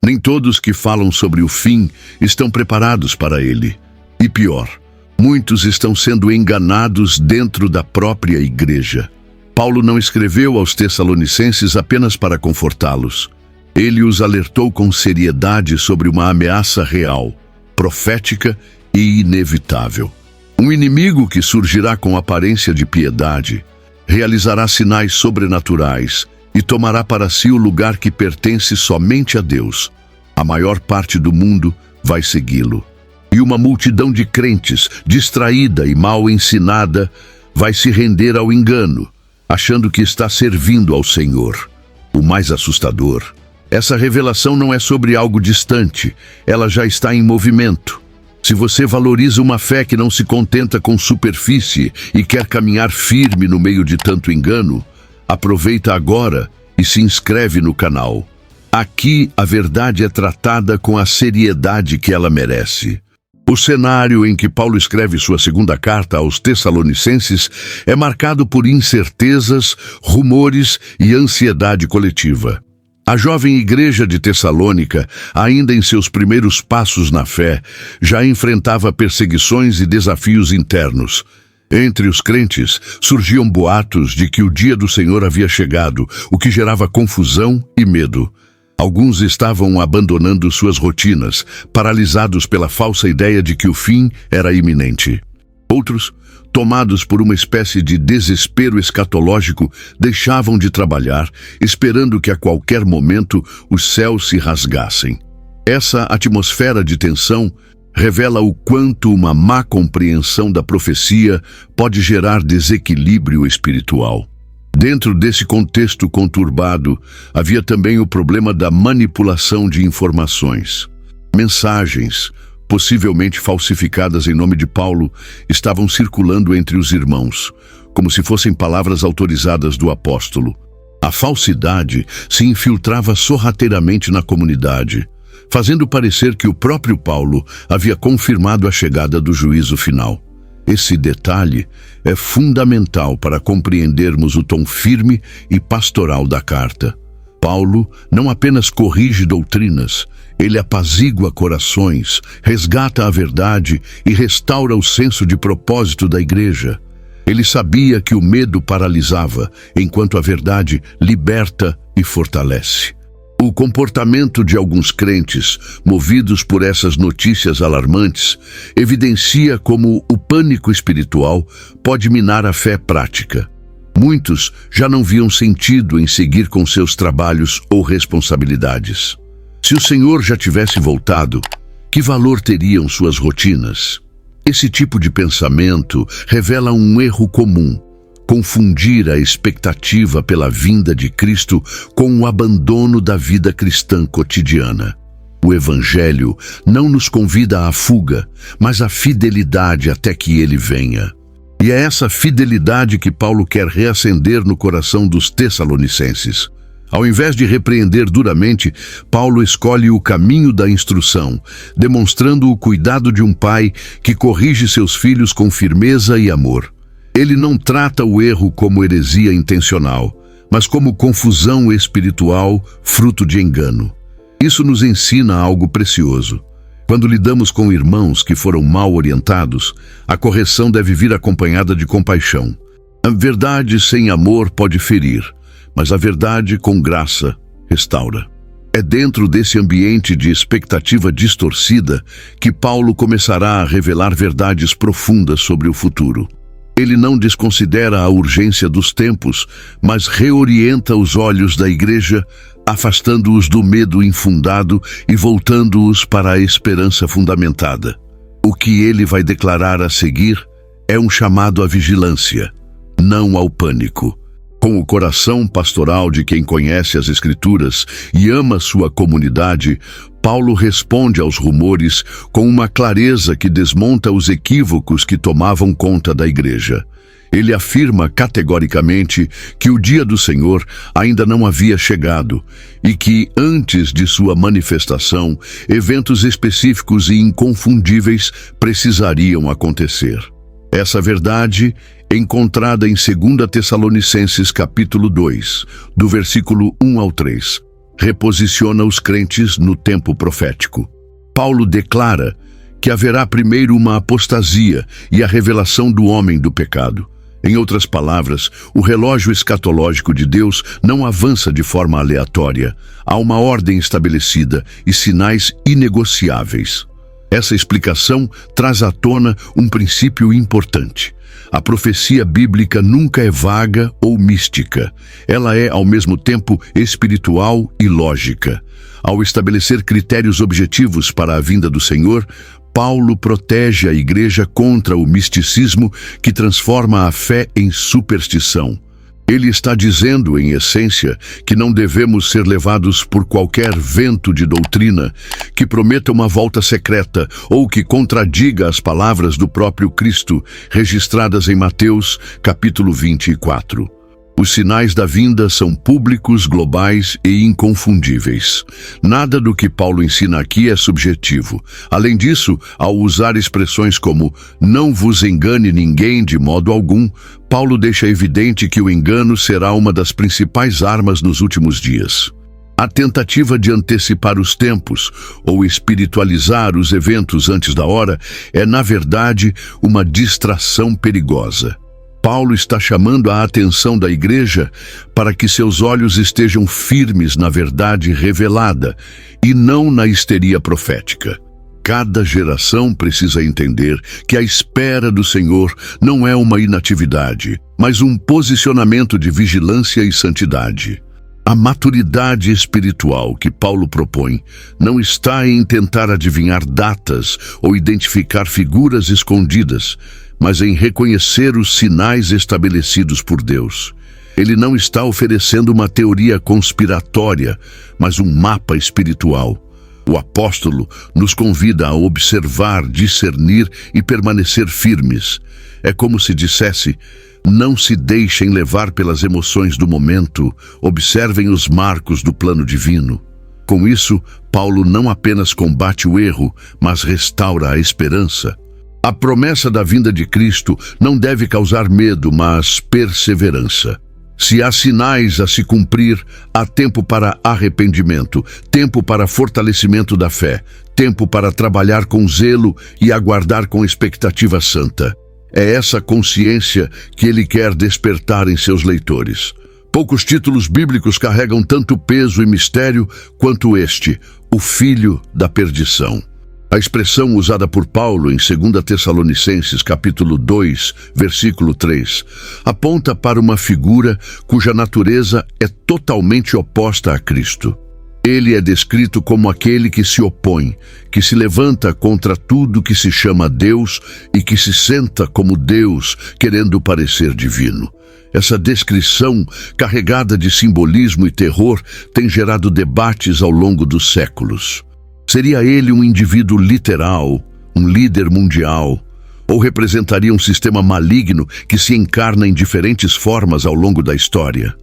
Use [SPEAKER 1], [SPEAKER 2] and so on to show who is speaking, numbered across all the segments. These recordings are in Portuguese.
[SPEAKER 1] Nem todos que falam sobre o fim estão preparados para ele. E pior, muitos estão sendo enganados dentro da própria igreja. Paulo não escreveu aos Tessalonicenses apenas para confortá-los. Ele os alertou com seriedade sobre uma ameaça real, profética e inevitável. Um inimigo que surgirá com aparência de piedade, realizará sinais sobrenaturais e tomará para si o lugar que pertence somente a Deus. A maior parte do mundo vai segui-lo. E uma multidão de crentes, distraída e mal ensinada, vai se render ao engano, achando que está servindo ao Senhor. O mais assustador, essa revelação não é sobre algo distante, ela já está em movimento. Se você valoriza uma fé que não se contenta com superfície e quer caminhar firme no meio de tanto engano, aproveita agora e se inscreve no canal. Aqui a verdade é tratada com a seriedade que ela merece. O cenário em que Paulo escreve sua segunda carta aos Tessalonicenses é marcado por incertezas, rumores e ansiedade coletiva. A jovem igreja de Tessalônica, ainda em seus primeiros passos na fé, já enfrentava perseguições e desafios internos. Entre os crentes, surgiam boatos de que o dia do Senhor havia chegado, o que gerava confusão e medo. Alguns estavam abandonando suas rotinas, paralisados pela falsa ideia de que o fim era iminente. Outros, tomados por uma espécie de desespero escatológico, deixavam de trabalhar, esperando que a qualquer momento os céus se rasgassem. Essa atmosfera de tensão revela o quanto uma má compreensão da profecia pode gerar desequilíbrio espiritual. Dentro desse contexto conturbado, havia também o problema da manipulação de informações. Mensagens, possivelmente falsificadas em nome de Paulo, estavam circulando entre os irmãos, como se fossem palavras autorizadas do apóstolo. A falsidade se infiltrava sorrateiramente na comunidade, fazendo parecer que o próprio Paulo havia confirmado a chegada do juízo final. Esse detalhe é fundamental para compreendermos o tom firme e pastoral da carta. Paulo não apenas corrige doutrinas, ele apazigua corações, resgata a verdade e restaura o senso de propósito da igreja. Ele sabia que o medo paralisava, enquanto a verdade liberta e fortalece. O comportamento de alguns crentes, movidos por essas notícias alarmantes, evidencia como o pânico espiritual pode minar a fé prática. Muitos já não viam sentido em seguir com seus trabalhos ou responsabilidades. Se o Senhor já tivesse voltado, que valor teriam suas rotinas? Esse tipo de pensamento revela um erro comum: confundir a expectativa pela vinda de Cristo com o abandono da vida cristã cotidiana. O Evangelho não nos convida à fuga, mas à fidelidade até que Ele venha. E é essa fidelidade que Paulo quer reacender no coração dos Tessalonicenses. Ao invés de repreender duramente, Paulo escolhe o caminho da instrução, demonstrando o cuidado de um pai que corrige seus filhos com firmeza e amor. Ele não trata o erro como heresia intencional, mas como confusão espiritual, fruto de engano. Isso nos ensina algo precioso. Quando lidamos com irmãos que foram mal orientados, a correção deve vir acompanhada de compaixão. A verdade sem amor pode ferir, mas a verdade com graça restaura. É dentro desse ambiente de expectativa distorcida que Paulo começará a revelar verdades profundas sobre o futuro. Ele não desconsidera a urgência dos tempos, mas reorienta os olhos da igreja, afastando-os do medo infundado e voltando-os para a esperança fundamentada. O que ele vai declarar a seguir é um chamado à vigilância, não ao pânico. Com o coração pastoral de quem conhece as Escrituras e ama sua comunidade, Paulo responde aos rumores com uma clareza que desmonta os equívocos que tomavam conta da igreja. Ele afirma categoricamente que o dia do Senhor ainda não havia chegado e que, antes de sua manifestação, eventos específicos e inconfundíveis precisariam acontecer. Essa verdade, encontrada em 2 Tessalonicenses capítulo 2, do versículo 1 ao 3, reposiciona os crentes no tempo profético. Paulo declara que haverá primeiro uma apostasia e a revelação do homem do pecado. Em outras palavras, o relógio escatológico de Deus não avança de forma aleatória. Há uma ordem estabelecida e sinais inegociáveis. Essa explicação traz à tona um princípio importante. A profecia bíblica nunca é vaga ou mística. Ela é, ao mesmo tempo, espiritual e lógica. Ao estabelecer critérios objetivos para a vinda do Senhor, Paulo protege a igreja contra o misticismo que transforma a fé em superstição. Ele está dizendo, em essência, que não devemos ser levados por qualquer vento de doutrina que prometa uma volta secreta ou que contradiga as palavras do próprio Cristo, registradas em Mateus, capítulo 24. Os sinais da vinda são públicos, globais e inconfundíveis. Nada do que Paulo ensina aqui é subjetivo. Além disso, ao usar expressões como "não vos engane ninguém de modo algum", Paulo deixa evidente que o engano será uma das principais armas nos últimos dias. A tentativa de antecipar os tempos ou espiritualizar os eventos antes da hora é, na verdade, uma distração perigosa. Paulo está chamando a atenção da igreja para que seus olhos estejam firmes na verdade revelada e não na histeria profética. Cada geração precisa entender que a espera do Senhor não é uma inatividade, mas um posicionamento de vigilância e santidade. A maturidade espiritual que Paulo propõe não está em tentar adivinhar datas ou identificar figuras escondidas, mas em reconhecer os sinais estabelecidos por Deus. Ele não está oferecendo uma teoria conspiratória, mas um mapa espiritual. O apóstolo nos convida a observar, discernir e permanecer firmes. É como se dissesse: não se deixem levar pelas emoções do momento, observem os marcos do plano divino. Com isso, Paulo não apenas combate o erro, mas restaura a esperança. A promessa da vinda de Cristo não deve causar medo, mas perseverança. Se há sinais a se cumprir, há tempo para arrependimento, tempo para fortalecimento da fé, tempo para trabalhar com zelo e aguardar com expectativa santa. É essa consciência que ele quer despertar em seus leitores. Poucos títulos bíblicos carregam tanto peso e mistério quanto este, o Filho da Perdição. A expressão usada por Paulo em 2 Tessalonicenses, capítulo 2, versículo 3, aponta para uma figura cuja natureza é totalmente oposta a Cristo. Ele é descrito como aquele que se opõe, que se levanta contra tudo que se chama Deus e que se senta como Deus, querendo parecer divino. Essa descrição, carregada de simbolismo e terror, tem gerado debates ao longo dos séculos. Seria ele um indivíduo literal, um líder mundial, ou representaria um sistema maligno que se encarna em diferentes formas ao longo da história?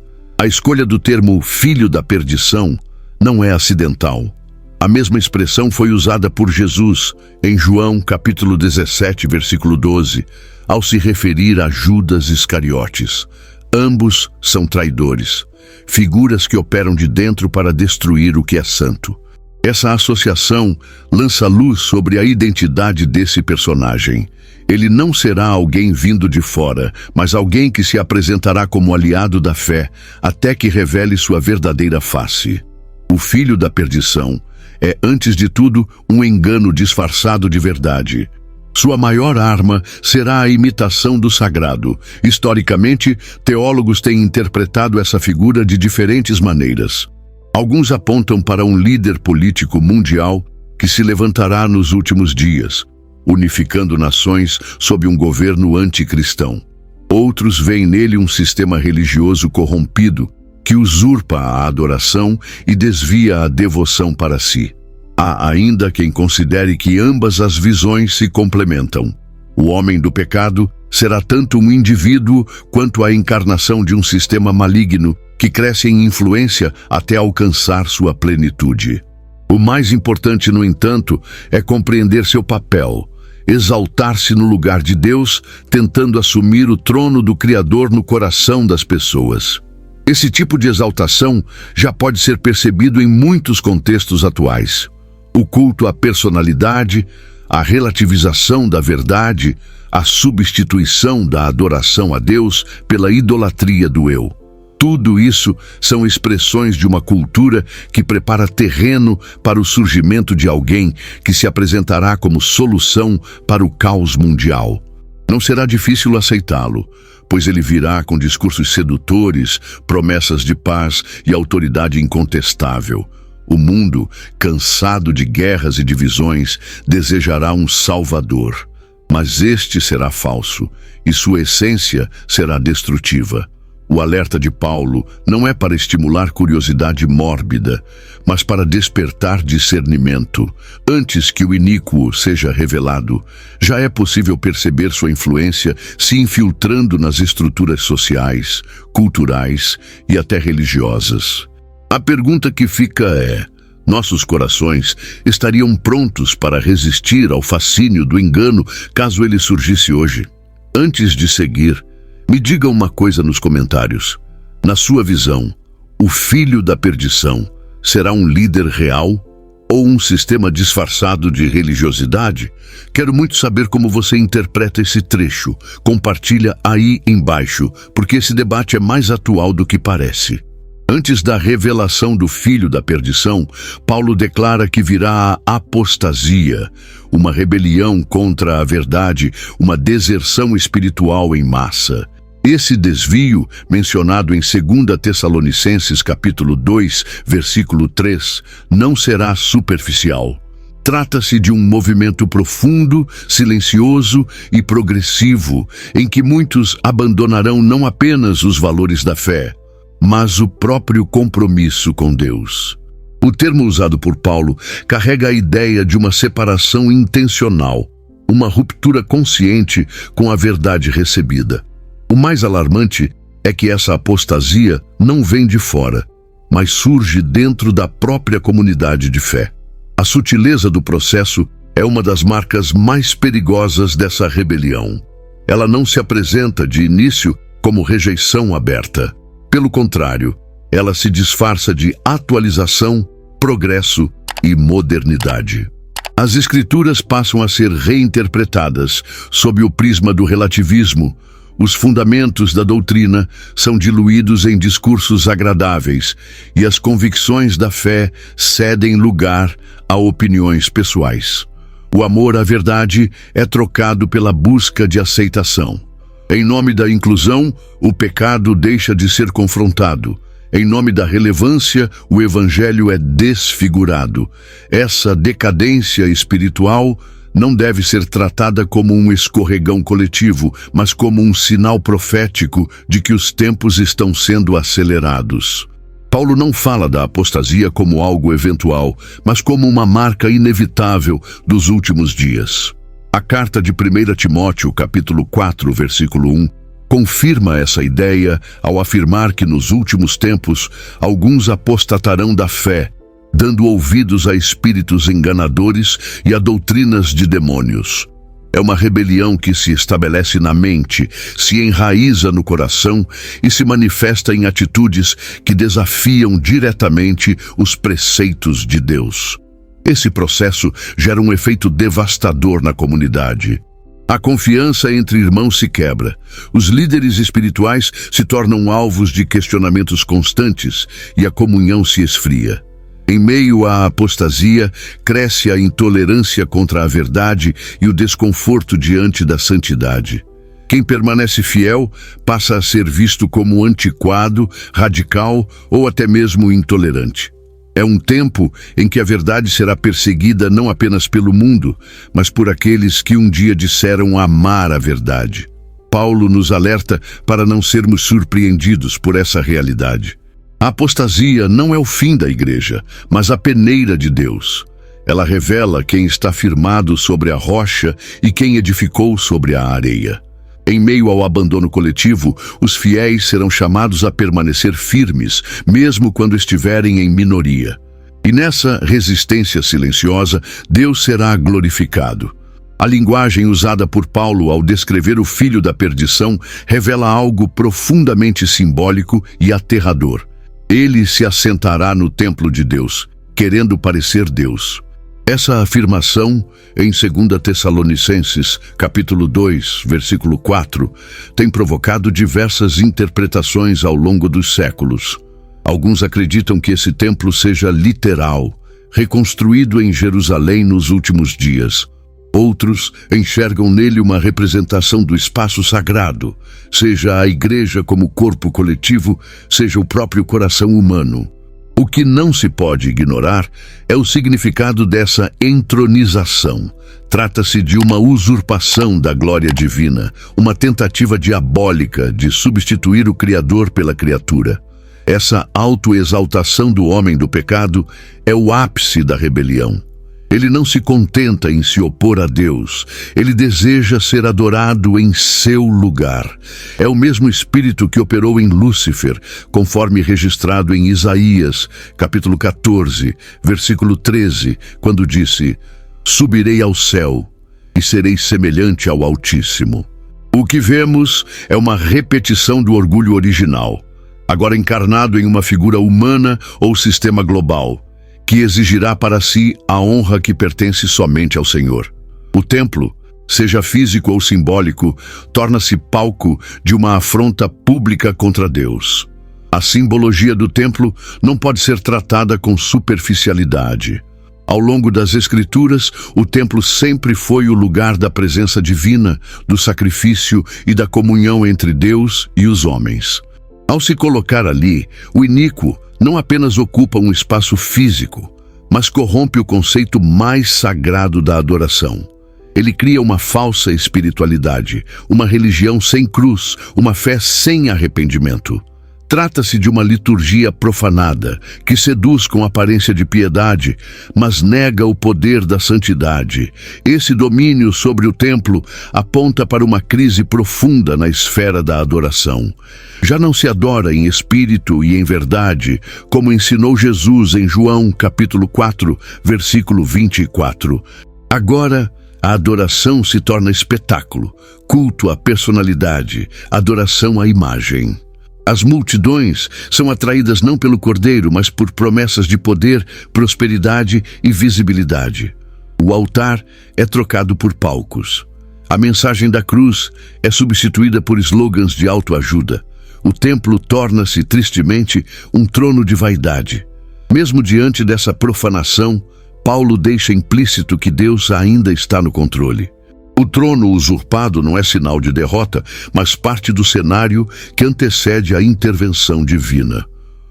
[SPEAKER 1] A escolha do termo filho da perdição não é acidental. A mesma expressão foi usada por Jesus em João capítulo 17, versículo 12, ao se referir a Judas Iscariotes. Ambos são traidores, figuras que operam de dentro para destruir o que é santo. Essa associação lança luz sobre a identidade desse personagem. Ele não será alguém vindo de fora, mas alguém que se apresentará como aliado da fé, até que revele sua verdadeira face. O filho da perdição é, antes de tudo, um engano disfarçado de verdade. Sua maior arma será a imitação do sagrado. Historicamente, teólogos têm interpretado essa figura de diferentes maneiras. Alguns apontam para um líder político mundial que se levantará nos últimos dias, unificando nações sob um governo anticristão. Outros veem nele um sistema religioso corrompido que usurpa a adoração e desvia a devoção para si. Há ainda quem considere que ambas as visões se complementam. O homem do pecado será tanto um indivíduo quanto a encarnação de um sistema maligno que cresce em influência até alcançar sua plenitude. O mais importante, no entanto, é compreender seu papel, exaltar-se no lugar de Deus, tentando assumir o trono do Criador no coração das pessoas. Esse tipo de exaltação já pode ser percebido em muitos contextos atuais. O culto à personalidade, a relativização da verdade, a substituição da adoração a Deus pela idolatria do eu. Tudo isso são expressões de uma cultura que prepara terreno para o surgimento de alguém que se apresentará como solução para o caos mundial. Não será difícil aceitá-lo, pois ele virá com discursos sedutores, promessas de paz e autoridade incontestável. O mundo, cansado de guerras e divisões, desejará um Salvador. Mas este será falso, e sua essência será destrutiva. O alerta de Paulo não é para estimular curiosidade mórbida, mas para despertar discernimento. Antes que o iníquo seja revelado, já é possível perceber sua influência se infiltrando nas estruturas sociais, culturais e até religiosas. A pergunta que fica é: nossos corações estariam prontos para resistir ao fascínio do engano caso ele surgisse hoje? Antes de seguir, me diga uma coisa nos comentários. Na sua visão, o filho da perdição será um líder real ou um sistema disfarçado de religiosidade? Quero muito saber como você interpreta esse trecho. Compartilha aí embaixo, porque esse debate é mais atual do que parece. Antes da revelação do filho da perdição, Paulo declara que virá a apostasia, uma rebelião contra a verdade, uma deserção espiritual em massa. Esse desvio, mencionado em 2 Tessalonicenses capítulo 2, versículo 3, não será superficial. Trata-se de um movimento profundo, silencioso e progressivo, em que muitos abandonarão não apenas os valores da fé, mas o próprio compromisso com Deus. O termo usado por Paulo carrega a ideia de uma separação intencional, uma ruptura consciente com a verdade recebida. O mais alarmante é que essa apostasia não vem de fora, mas surge dentro da própria comunidade de fé. A sutileza do processo é uma das marcas mais perigosas dessa rebelião. Ela não se apresenta de início como rejeição aberta. Pelo contrário, ela se disfarça de atualização, progresso e modernidade. As Escrituras passam a ser reinterpretadas sob o prisma do relativismo. Os fundamentos da doutrina são diluídos em discursos agradáveis e as convicções da fé cedem lugar a opiniões pessoais. O amor à verdade é trocado pela busca de aceitação. Em nome da inclusão, o pecado deixa de ser confrontado. Em nome da relevância, o evangelho é desfigurado. Essa decadência espiritual não deve ser tratada como um escorregão coletivo, mas como um sinal profético de que os tempos estão sendo acelerados. Paulo não fala da apostasia como algo eventual, mas como uma marca inevitável dos últimos dias. A carta de 1 Timóteo, capítulo 4, versículo 1, confirma essa ideia ao afirmar que nos últimos tempos alguns apostatarão da fé, dando ouvidos a espíritos enganadores e a doutrinas de demônios. É uma rebelião que se estabelece na mente, se enraiza no coração e se manifesta em atitudes que desafiam diretamente os preceitos de Deus. Esse processo gera um efeito devastador na comunidade. A confiança entre irmãos se quebra. Os líderes espirituais se tornam alvos de questionamentos constantes e a comunhão se esfria. Em meio à apostasia, cresce a intolerância contra a verdade e o desconforto diante da santidade. Quem permanece fiel passa a ser visto como antiquado, radical ou até mesmo intolerante. É um tempo em que a verdade será perseguida não apenas pelo mundo, mas por aqueles que um dia disseram amar a verdade. Paulo nos alerta para não sermos surpreendidos por essa realidade. A apostasia não é o fim da igreja, mas a peneira de Deus. Ela revela quem está firmado sobre a rocha e quem edificou sobre a areia. Em meio ao abandono coletivo, os fiéis serão chamados a permanecer firmes, mesmo quando estiverem em minoria. E nessa resistência silenciosa, Deus será glorificado. A linguagem usada por Paulo ao descrever o filho da perdição revela algo profundamente simbólico e aterrador. Ele se assentará no templo de Deus, querendo parecer Deus. Essa afirmação, em 2 Tessalonicenses, capítulo 2, versículo 4, tem provocado diversas interpretações ao longo dos séculos. Alguns acreditam que esse templo seja literal, reconstruído em Jerusalém nos últimos dias. Outros enxergam nele uma representação do espaço sagrado, seja a igreja como corpo coletivo, seja o próprio coração humano. O que não se pode ignorar é o significado dessa entronização. Trata-se de uma usurpação da glória divina, uma tentativa diabólica de substituir o Criador pela criatura. Essa autoexaltação do homem do pecado é o ápice da rebelião. Ele não se contenta em se opor a Deus, ele deseja ser adorado em seu lugar. É o mesmo espírito que operou em Lúcifer, conforme registrado em Isaías, capítulo 14, versículo 13, quando disse: "Subirei ao céu e serei semelhante ao Altíssimo." O que vemos é uma repetição do orgulho original, agora encarnado em uma figura humana ou sistema global, que exigirá para si a honra que pertence somente ao Senhor. O templo, seja físico ou simbólico, torna-se palco de uma afronta pública contra Deus. A simbologia do templo não pode ser tratada com superficialidade. Ao longo das Escrituras, o templo sempre foi o lugar da presença divina, do sacrifício e da comunhão entre Deus e os homens. Ao se colocar ali, o iníquo não apenas ocupa um espaço físico, mas corrompe o conceito mais sagrado da adoração. Ele cria uma falsa espiritualidade, uma religião sem cruz, uma fé sem arrependimento. Trata-se de uma liturgia profanada, que seduz com aparência de piedade, mas nega o poder da santidade. Esse domínio sobre o templo aponta para uma crise profunda na esfera da adoração. Já não se adora em espírito e em verdade, como ensinou Jesus em João, capítulo 4, versículo 24. Agora, a adoração se torna espetáculo, culto à personalidade, adoração à imagem. As multidões são atraídas não pelo Cordeiro, mas por promessas de poder, prosperidade e visibilidade. O altar é trocado por palcos. A mensagem da cruz é substituída por slogans de autoajuda. O templo torna-se, tristemente, um trono de vaidade. Mesmo diante dessa profanação, Paulo deixa implícito que Deus ainda está no controle. O trono usurpado não é sinal de derrota, mas parte do cenário que antecede a intervenção divina.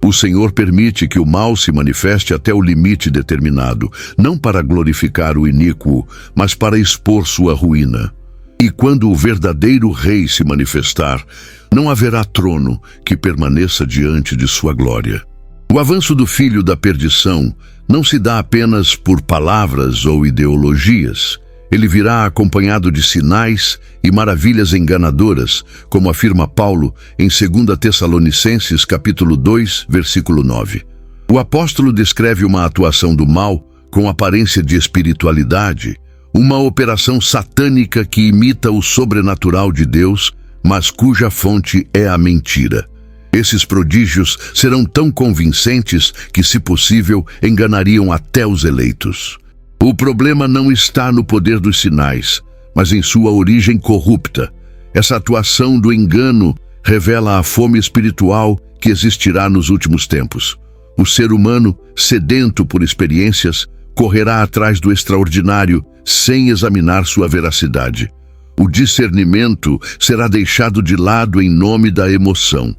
[SPEAKER 1] O Senhor permite que o mal se manifeste até o limite determinado, não para glorificar o iníquo, mas para expor sua ruína. E quando o verdadeiro rei se manifestar, não haverá trono que permaneça diante de sua glória. O avanço do filho da perdição não se dá apenas por palavras ou ideologias. Ele virá acompanhado de sinais e maravilhas enganadoras, como afirma Paulo em 2 Tessalonicenses, capítulo 2, versículo 9. O apóstolo descreve uma atuação do mal com aparência de espiritualidade, uma operação satânica que imita o sobrenatural de Deus, mas cuja fonte é a mentira. Esses prodígios serão tão convincentes que, se possível, enganariam até os eleitos. O problema não está no poder dos sinais, mas em sua origem corrupta. Essa atuação do engano revela a fome espiritual que existirá nos últimos tempos. O ser humano, sedento por experiências, correrá atrás do extraordinário sem examinar sua veracidade. O discernimento será deixado de lado em nome da emoção.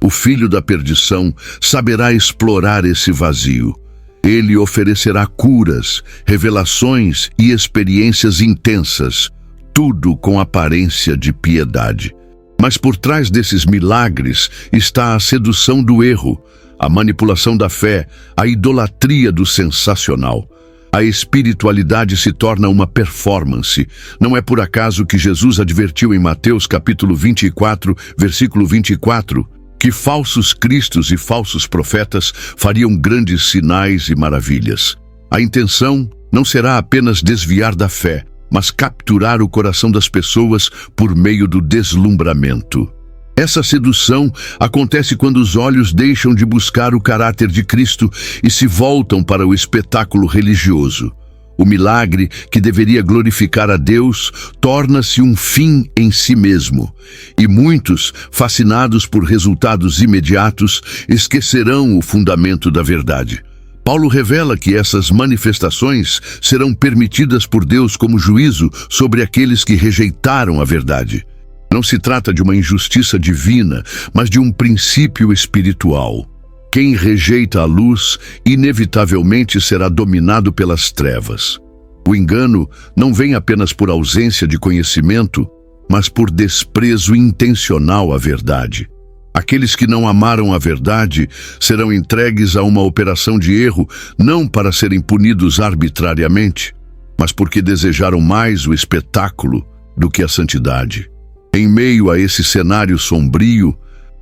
[SPEAKER 1] O filho da perdição saberá explorar esse vazio. Ele oferecerá curas, revelações e experiências intensas, tudo com aparência de piedade. Mas por trás desses milagres está a sedução do erro, a manipulação da fé, a idolatria do sensacional. A espiritualidade se torna uma performance. Não é por acaso que Jesus advertiu em Mateus capítulo 24, versículo 24, que falsos cristos e falsos profetas fariam grandes sinais e maravilhas. A intenção não será apenas desviar da fé, mas capturar o coração das pessoas por meio do deslumbramento. Essa sedução acontece quando os olhos deixam de buscar o caráter de Cristo e se voltam para o espetáculo religioso. O milagre, que deveria glorificar a Deus, torna-se um fim em si mesmo. E muitos, fascinados por resultados imediatos, esquecerão o fundamento da verdade. Paulo revela que essas manifestações serão permitidas por Deus como juízo sobre aqueles que rejeitaram a verdade. Não se trata de uma injustiça divina, mas de um princípio espiritual. Quem rejeita a luz, inevitavelmente será dominado pelas trevas. O engano não vem apenas por ausência de conhecimento, mas por desprezo intencional à verdade. Aqueles que não amaram a verdade serão entregues a uma operação de erro, não para serem punidos arbitrariamente, mas porque desejaram mais o espetáculo do que a santidade. Em meio a esse cenário sombrio,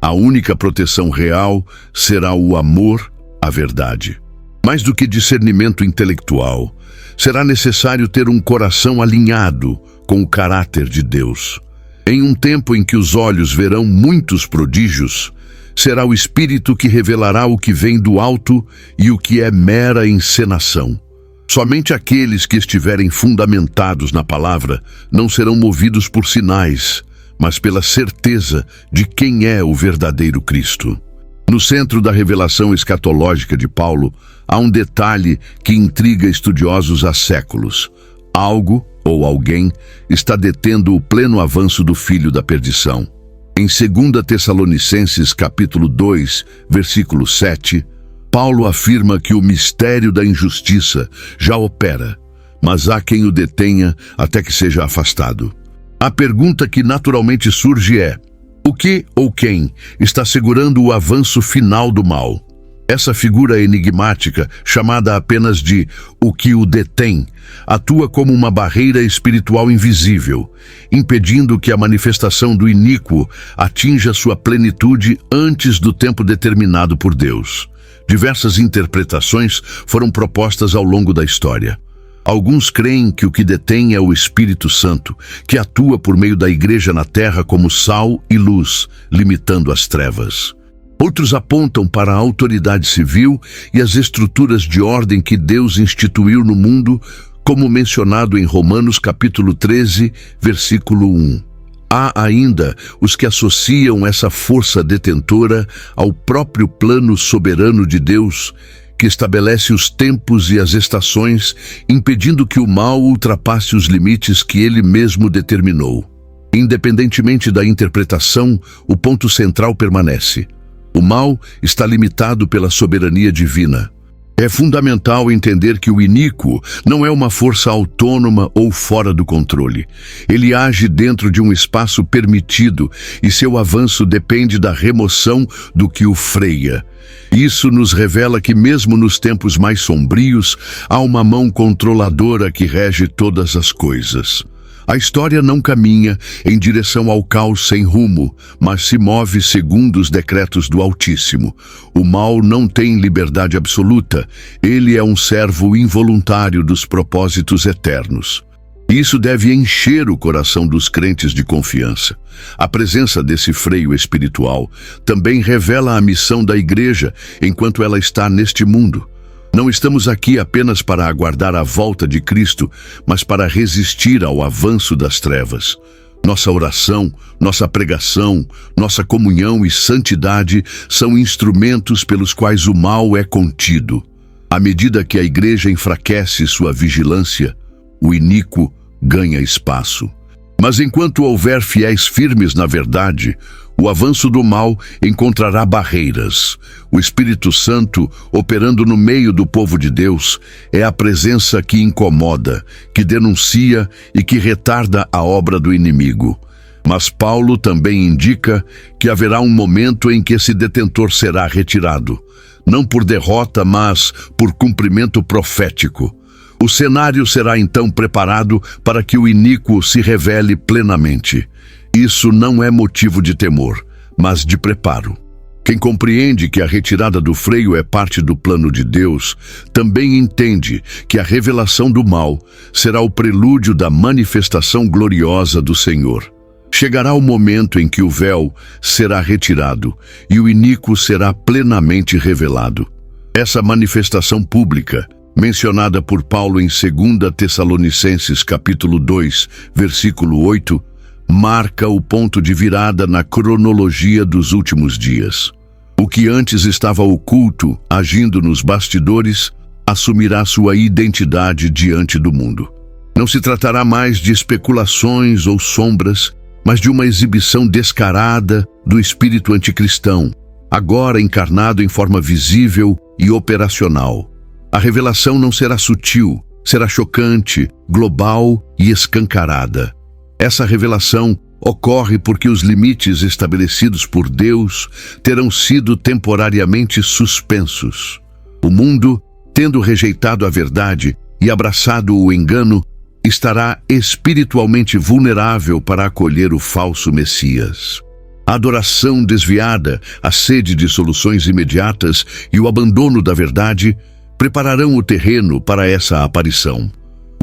[SPEAKER 1] a única proteção real será o amor à verdade. Mais do que discernimento intelectual, será necessário ter um coração alinhado com o caráter de Deus. Em um tempo em que os olhos verão muitos prodígios, será o Espírito que revelará o que vem do alto e o que é mera encenação. Somente aqueles que estiverem fundamentados na palavra não serão movidos por sinais, mas pela certeza de quem é o verdadeiro Cristo. No centro da revelação escatológica de Paulo, há um detalhe que intriga estudiosos há séculos. Algo, ou alguém, está detendo o pleno avanço do filho da perdição. Em 2 Tessalonicenses capítulo 2, versículo 7, Paulo afirma que o mistério da injustiça já opera, mas há quem o detenha até que seja afastado. A pergunta que naturalmente surge é: o que ou quem está segurando o avanço final do mal? Essa figura enigmática, chamada apenas de o que o detém, atua como uma barreira espiritual invisível, impedindo que a manifestação do iníquo atinja sua plenitude antes do tempo determinado por Deus. Diversas interpretações foram propostas ao longo da história. Alguns creem que o que detém é o Espírito Santo, que atua por meio da igreja na terra como sal e luz, limitando as trevas. Outros apontam para a autoridade civil e as estruturas de ordem que Deus instituiu no mundo, como mencionado em Romanos capítulo 13, versículo 1. Há ainda os que associam essa força detentora ao próprio plano soberano de Deus, que estabelece os tempos e as estações, impedindo que o mal ultrapasse os limites que ele mesmo determinou. Independentemente da interpretação, o ponto central permanece. O mal está limitado pela soberania divina. É fundamental entender que o iníquo não é uma força autônoma ou fora do controle. Ele age dentro de um espaço permitido e seu avanço depende da remoção do que o freia. Isso nos revela que mesmo nos tempos mais sombrios, há uma mão controladora que rege todas as coisas. A história não caminha em direção ao caos sem rumo, mas se move segundo os decretos do Altíssimo. O mal não tem liberdade absoluta, ele é um servo involuntário dos propósitos eternos. Isso deve encher o coração dos crentes de confiança. A presença desse freio espiritual também revela a missão da igreja enquanto ela está neste mundo. Não estamos aqui apenas para aguardar a volta de Cristo, mas para resistir ao avanço das trevas. Nossa oração, nossa pregação, nossa comunhão e santidade são instrumentos pelos quais o mal é contido. À medida que a igreja enfraquece sua vigilância, o iníquo ganha espaço. Mas enquanto houver fiéis firmes na verdade, o avanço do mal encontrará barreiras. O Espírito Santo, operando no meio do povo de Deus, é a presença que incomoda, que denuncia e que retarda a obra do inimigo. Mas Paulo também indica que haverá um momento em que esse detentor será retirado, não por derrota, mas por cumprimento profético. O cenário será então preparado para que o iníquo se revele plenamente. Isso não é motivo de temor, mas de preparo. Quem compreende que a retirada do freio é parte do plano de Deus, também entende que a revelação do mal será o prelúdio da manifestação gloriosa do Senhor. Chegará o momento em que o véu será retirado e o iníquo será plenamente revelado. Essa manifestação pública, mencionada por Paulo em 2 Tessalonicenses capítulo 2, versículo 8, marca o ponto de virada na cronologia dos últimos dias. O que antes estava oculto, agindo nos bastidores, assumirá sua identidade diante do mundo. Não se tratará mais de especulações ou sombras, mas de uma exibição descarada do espírito anticristão, agora encarnado em forma visível e operacional. A revelação não será sutil, será chocante, global e escancarada. Essa revelação ocorre porque os limites estabelecidos por Deus terão sido temporariamente suspensos. O mundo, tendo rejeitado a verdade e abraçado o engano, estará espiritualmente vulnerável para acolher o falso Messias. A adoração desviada, a sede de soluções imediatas e o abandono da verdade prepararão o terreno para essa aparição.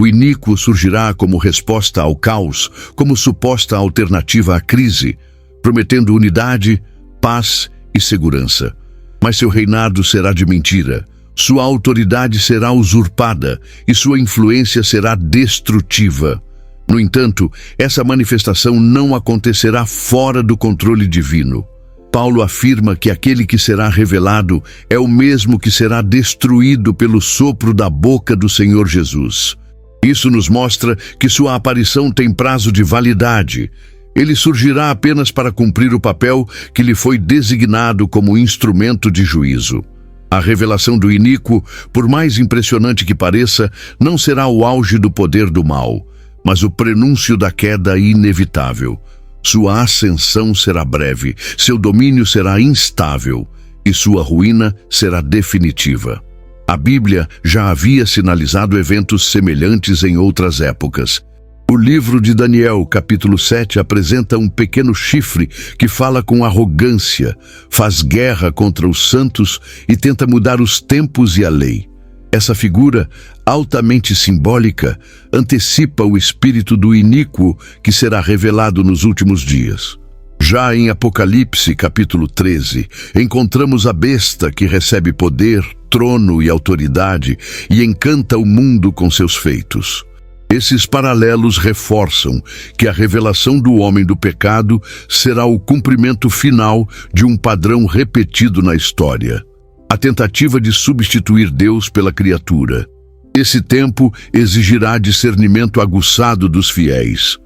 [SPEAKER 1] O iníquo surgirá como resposta ao caos, como suposta alternativa à crise, prometendo unidade, paz e segurança. Mas seu reinado será de mentira, sua autoridade será usurpada e sua influência será destrutiva. No entanto, essa manifestação não acontecerá fora do controle divino. Paulo afirma que aquele que será revelado é o mesmo que será destruído pelo sopro da boca do Senhor Jesus. Isso nos mostra que sua aparição tem prazo de validade. Ele surgirá apenas para cumprir o papel que lhe foi designado como instrumento de juízo. A revelação do iníquo, por mais impressionante que pareça, não será o auge do poder do mal, mas o prenúncio da queda inevitável. Sua ascensão será breve, seu domínio será instável e sua ruína será definitiva. A Bíblia já havia sinalizado eventos semelhantes em outras épocas. O livro de Daniel, capítulo 7, apresenta um pequeno chifre que fala com arrogância, faz guerra contra os santos e tenta mudar os tempos e a lei. Essa figura, altamente simbólica, antecipa o espírito do iníquo que será revelado nos últimos dias. Já em Apocalipse, capítulo 13, encontramos a besta que recebe poder, trono e autoridade e encanta o mundo com seus feitos. Esses paralelos reforçam que a revelação do homem do pecado será o cumprimento final de um padrão repetido na história. A tentativa de substituir Deus pela criatura. Esse tempo exigirá discernimento aguçado dos fiéis.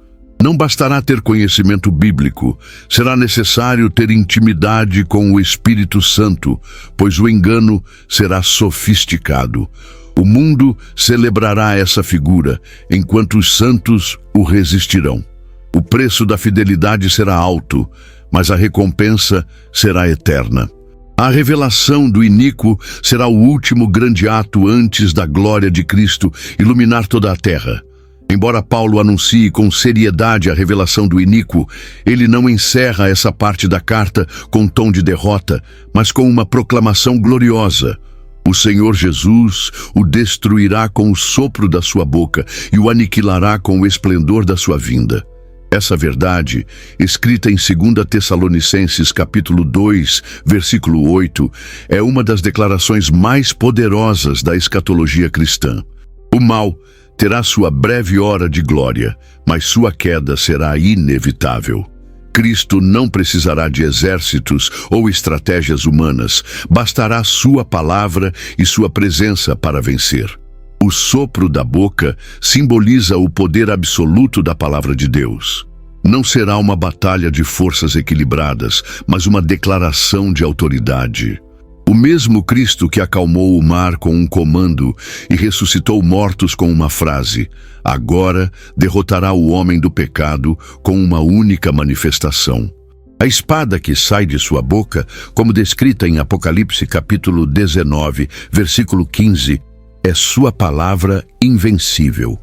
[SPEAKER 1] Não bastará ter conhecimento bíblico, será necessário ter intimidade com o Espírito Santo, pois o engano será sofisticado. O mundo celebrará essa figura, enquanto os santos o resistirão. O preço da fidelidade será alto, mas a recompensa será eterna. A revelação do iníquo será o último grande ato antes da glória de Cristo iluminar toda a terra. Embora Paulo anuncie com seriedade a revelação do iníquo, ele não encerra essa parte da carta com tom de derrota, mas com uma proclamação gloriosa. O Senhor Jesus o destruirá com o sopro da sua boca e o aniquilará com o esplendor da sua vinda. Essa verdade, escrita em 2 Tessalonicenses capítulo 2, versículo 8, é uma das declarações mais poderosas da escatologia cristã. O mal terá sua breve hora de glória, mas sua queda será inevitável. Cristo não precisará de exércitos ou estratégias humanas, bastará sua palavra e sua presença para vencer. O sopro da boca simboliza o poder absoluto da palavra de Deus. Não será uma batalha de forças equilibradas, mas uma declaração de autoridade. O mesmo Cristo que acalmou o mar com um comando e ressuscitou mortos com uma frase, agora derrotará o homem do pecado com uma única manifestação. A espada que sai de sua boca, como descrita em Apocalipse capítulo 19, versículo 15, é sua palavra invencível.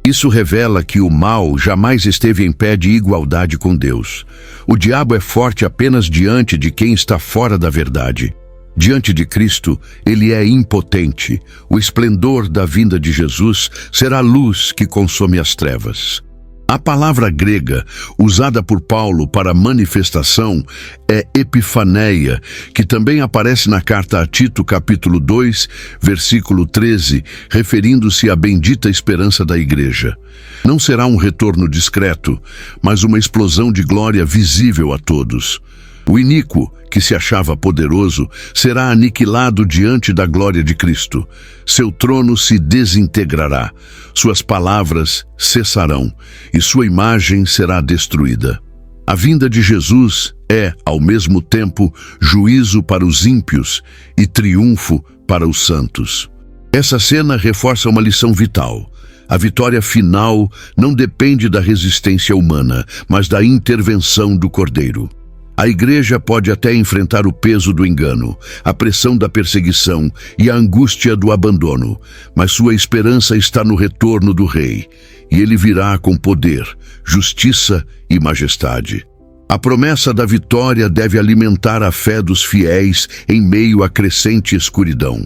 [SPEAKER 1] Isso revela que o mal jamais esteve em pé de igualdade com Deus. O diabo é forte apenas diante de quem está fora da verdade. Diante de Cristo, ele é impotente. O esplendor da vinda de Jesus será a luz que consome as trevas. A palavra grega usada por Paulo para manifestação é epifaneia, que também aparece na carta a Tito, capítulo 2, versículo 13, referindo-se à bendita esperança da igreja. Não será um retorno discreto, mas uma explosão de glória visível a todos. O iníquo, que se achava poderoso, será aniquilado diante da glória de Cristo. Seu trono se desintegrará, suas palavras cessarão e sua imagem será destruída. A vinda de Jesus é, ao mesmo tempo, juízo para os ímpios e triunfo para os santos. Essa cena reforça uma lição vital. A vitória final não depende da resistência humana, mas da intervenção do Cordeiro. A igreja pode até enfrentar o peso do engano, a pressão da perseguição e a angústia do abandono, mas sua esperança está no retorno do Rei, e ele virá com poder, justiça e majestade. A promessa da vitória deve alimentar a fé dos fiéis em meio à crescente escuridão.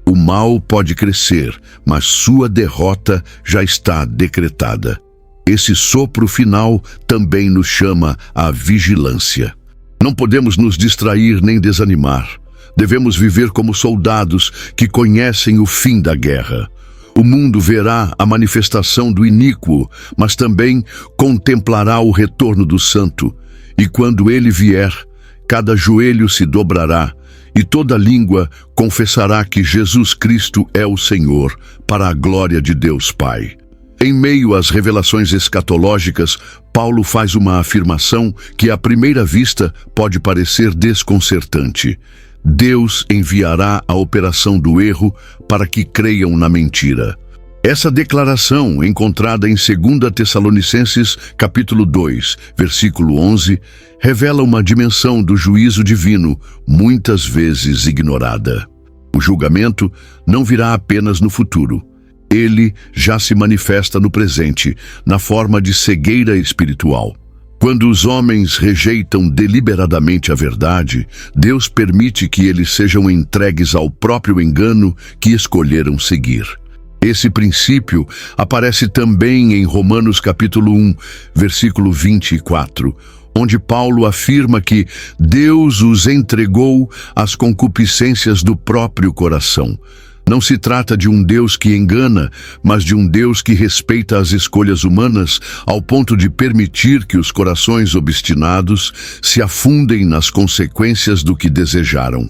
[SPEAKER 1] O mal pode crescer, mas sua derrota já está decretada. Esse sopro final também nos chama à vigilância. Não podemos nos distrair nem desanimar. Devemos viver como soldados que conhecem o fim da guerra. O mundo verá a manifestação do iníquo, mas também contemplará o retorno do santo. E quando ele vier, cada joelho se dobrará e toda língua confessará que Jesus Cristo é o Senhor, para a glória de Deus Pai. Em meio às revelações escatológicas, Paulo faz uma afirmação que à primeira vista pode parecer desconcertante. Deus enviará a operação do erro para que creiam na mentira. Essa declaração, encontrada em 2 Tessalonicenses, capítulo 2, versículo 11, revela uma dimensão do juízo divino muitas vezes ignorada. O julgamento não virá apenas no futuro. Ele já se manifesta no presente, na forma de cegueira espiritual. Quando os homens rejeitam deliberadamente a verdade, Deus permite que eles sejam entregues ao próprio engano que escolheram seguir. Esse princípio aparece também em Romanos capítulo 1, versículo 24, onde Paulo afirma que Deus os entregou às concupiscências do próprio coração. Não se trata de um Deus que engana, mas de um Deus que respeita as escolhas humanas ao ponto de permitir que os corações obstinados se afundem nas consequências do que desejaram.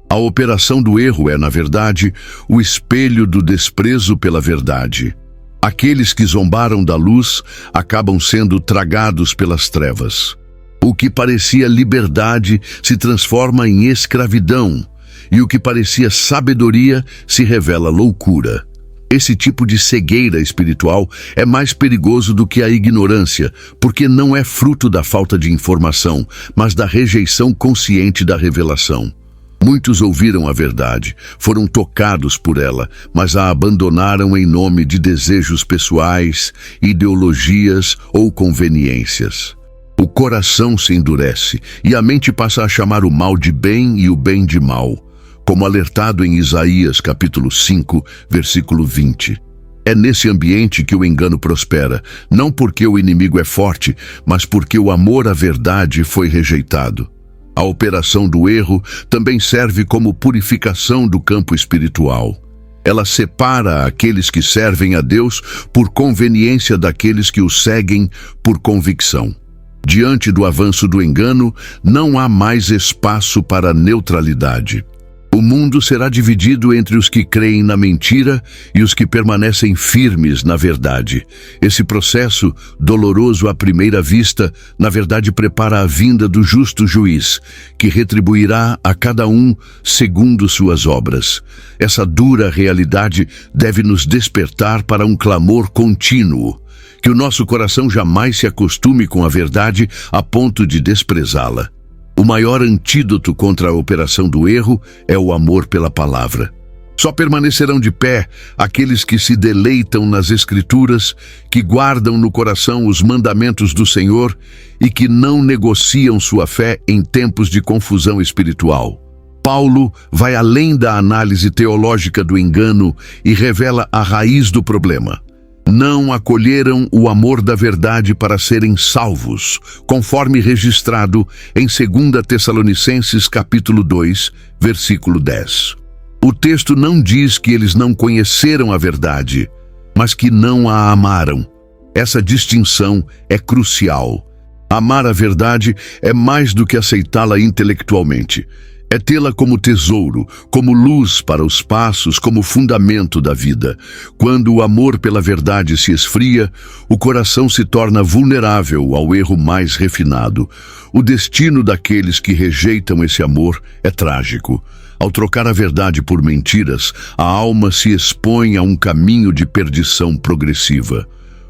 [SPEAKER 1] A operação do erro é, na verdade, o espelho do desprezo pela verdade. Aqueles que zombaram da luz acabam sendo tragados pelas trevas. O que parecia liberdade se transforma em escravidão, e o que parecia sabedoria se revela loucura. Esse tipo de cegueira espiritual é mais perigoso do que a ignorância, porque não é fruto da falta de informação, mas da rejeição consciente da revelação. Muitos ouviram a verdade, foram tocados por ela, mas a abandonaram em nome de desejos pessoais, ideologias ou conveniências. O coração se endurece e a mente passa a chamar o mal de bem e o bem de mal, como alertado em Isaías capítulo 5, versículo 20. É nesse ambiente que o engano prospera, não porque o inimigo é forte, mas porque o amor à verdade foi rejeitado. A operação do erro também serve como purificação do campo espiritual. Ela separa aqueles que servem a Deus por conveniência daqueles que o seguem por convicção. Diante do avanço do engano, não há mais espaço para neutralidade. O mundo será dividido entre os que creem na mentira e os que permanecem firmes na verdade. Esse processo, doloroso à primeira vista, na verdade prepara a vinda do justo juiz, que retribuirá a cada um segundo suas obras. Essa dura realidade deve nos despertar para um clamor contínuo. Que o nosso coração jamais se acostume com a verdade a ponto de desprezá-la. O maior antídoto contra a operação do erro é o amor pela palavra. Só permanecerão de pé aqueles que se deleitam nas Escrituras, que guardam no coração os mandamentos do Senhor e que não negociam sua fé em tempos de confusão espiritual. Paulo vai além da análise teológica do engano e revela a raiz do problema. Não acolheram o amor da verdade para serem salvos, conforme registrado em 2 Tessalonicenses capítulo 2, versículo 10. O texto não diz que eles não conheceram a verdade, mas que não a amaram. Essa distinção é crucial. Amar a verdade é mais do que aceitá-la intelectualmente. É tê-la como tesouro, como luz para os passos, como fundamento da vida. Quando o amor pela verdade se esfria, o coração se torna vulnerável ao erro mais refinado. O destino daqueles que rejeitam esse amor é trágico. Ao trocar a verdade por mentiras, a alma se expõe a um caminho de perdição progressiva.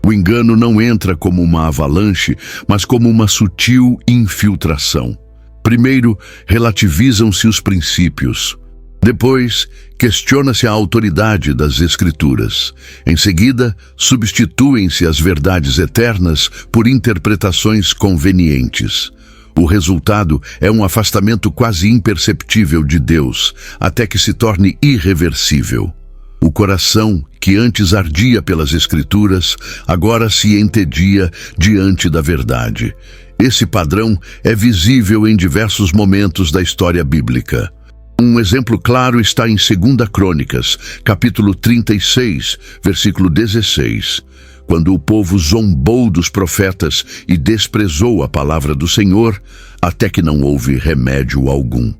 [SPEAKER 1] O engano não entra como uma avalanche, mas como uma sutil infiltração. Primeiro, relativizam-se os princípios. Depois, questiona-se a autoridade das Escrituras. Em seguida, substituem-se as verdades eternas por interpretações convenientes. O resultado é um afastamento quase imperceptível de Deus, até que se torne irreversível. O coração, que antes ardia pelas Escrituras, agora se entedia diante da verdade. Esse padrão é visível em diversos momentos da história bíblica. Um exemplo claro está em 2 Crônicas, capítulo 36, versículo 16, quando o povo zombou dos profetas e desprezou a palavra do Senhor, até que não houve remédio algum.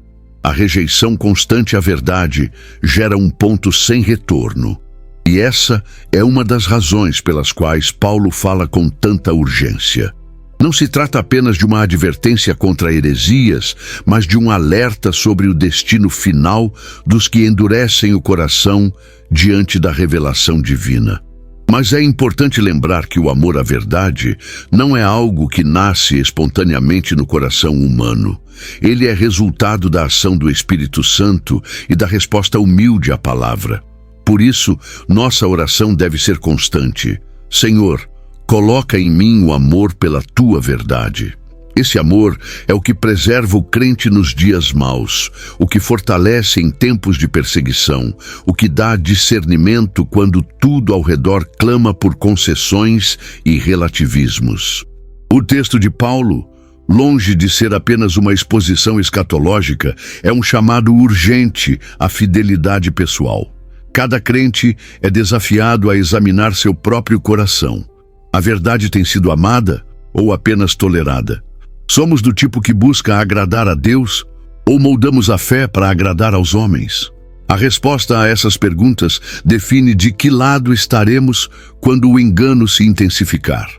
[SPEAKER 1] A rejeição constante à verdade gera um ponto sem retorno. E essa é uma das razões pelas quais Paulo fala com tanta urgência. Não se trata apenas de uma advertência contra heresias, mas de um alerta sobre o destino final dos que endurecem o coração diante da revelação divina. Mas é importante lembrar que o amor à verdade não é algo que nasce espontaneamente no coração humano. Ele é resultado da ação do Espírito Santo e da resposta humilde à palavra. Por isso, nossa oração deve ser constante. Senhor, coloca em mim o amor pela Tua verdade. Esse amor é o que preserva o crente nos dias maus, o que fortalece em tempos de perseguição, o que dá discernimento quando tudo ao redor clama por concessões e relativismos. O texto de Paulo, longe de ser apenas uma exposição escatológica, é um chamado urgente à fidelidade pessoal. Cada crente é desafiado a examinar seu próprio coração. A verdade tem sido amada ou apenas tolerada? Somos do tipo que busca agradar a Deus ou moldamos a fé para agradar aos homens? A resposta a essas perguntas define de que lado estaremos quando o engano se intensificar.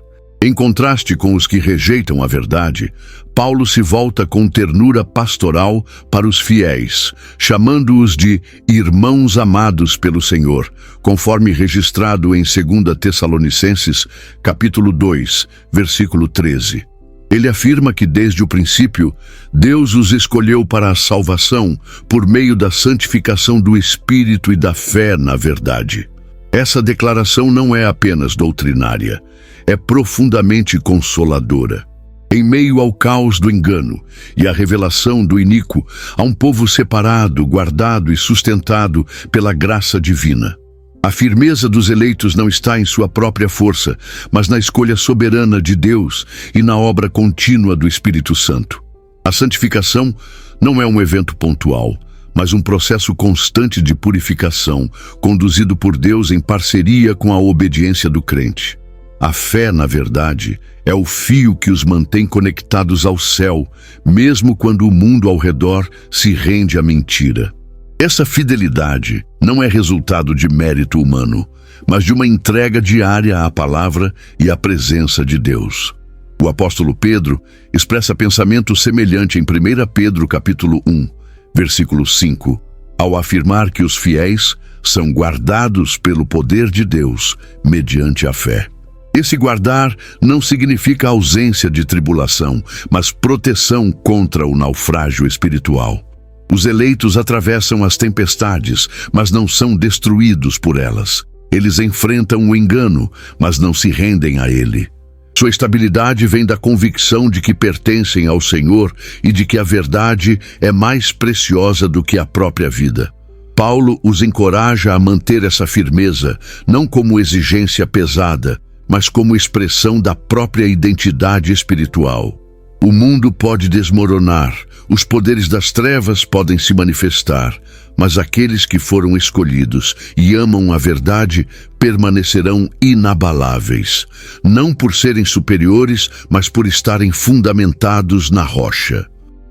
[SPEAKER 1] Em contraste com os que rejeitam a verdade, Paulo se volta com ternura pastoral para os fiéis, chamando-os de irmãos amados pelo Senhor, conforme registrado em 2 Tessalonicenses, capítulo 2, versículo 13. Ele afirma que desde o princípio, Deus os escolheu para a salvação por meio da santificação do Espírito e da fé na verdade. Essa declaração não é apenas doutrinária, é profundamente consoladora. Em meio ao caos do engano e à revelação do iníquo, há um povo separado, guardado e sustentado pela graça divina. A firmeza dos eleitos não está em sua própria força, mas na escolha soberana de Deus e na obra contínua do Espírito Santo. A santificação não é um evento pontual, mas um processo constante de purificação, conduzido por Deus em parceria com a obediência do crente. A fé, na verdade, é o fio que os mantém conectados ao céu, mesmo quando o mundo ao redor se rende à mentira. Essa fidelidade não é resultado de mérito humano, mas de uma entrega diária à palavra e à presença de Deus. O apóstolo Pedro expressa pensamento semelhante em 1 Pedro capítulo 1, versículo 5, ao afirmar que os fiéis são guardados pelo poder de Deus mediante a fé. Esse guardar não significa ausência de tribulação, mas proteção contra o naufrágio espiritual. Os eleitos atravessam as tempestades, mas não são destruídos por elas. Eles enfrentam o engano, mas não se rendem a ele. Sua estabilidade vem da convicção de que pertencem ao Senhor e de que a verdade é mais preciosa do que a própria vida. Paulo os encoraja a manter essa firmeza, não como exigência pesada, mas como expressão da própria identidade espiritual. O mundo pode desmoronar, os poderes das trevas podem se manifestar, mas aqueles que foram escolhidos e amam a verdade permanecerão inabaláveis, não por serem superiores, mas por estarem fundamentados na rocha.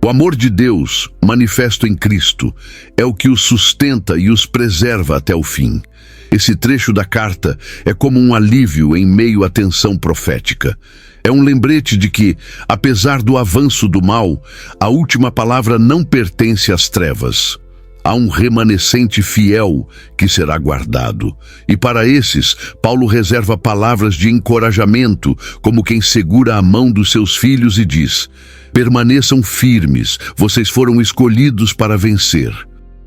[SPEAKER 1] O amor de Deus, manifesto em Cristo, é o que os sustenta e os preserva até o fim. Esse trecho da carta é como um alívio em meio à tensão profética. É um lembrete de que, apesar do avanço do mal, a última palavra não pertence às trevas. Há um remanescente fiel que será guardado. E para esses, Paulo reserva palavras de encorajamento, como quem segura a mão dos seus filhos e diz: permaneçam firmes, vocês foram escolhidos para vencer.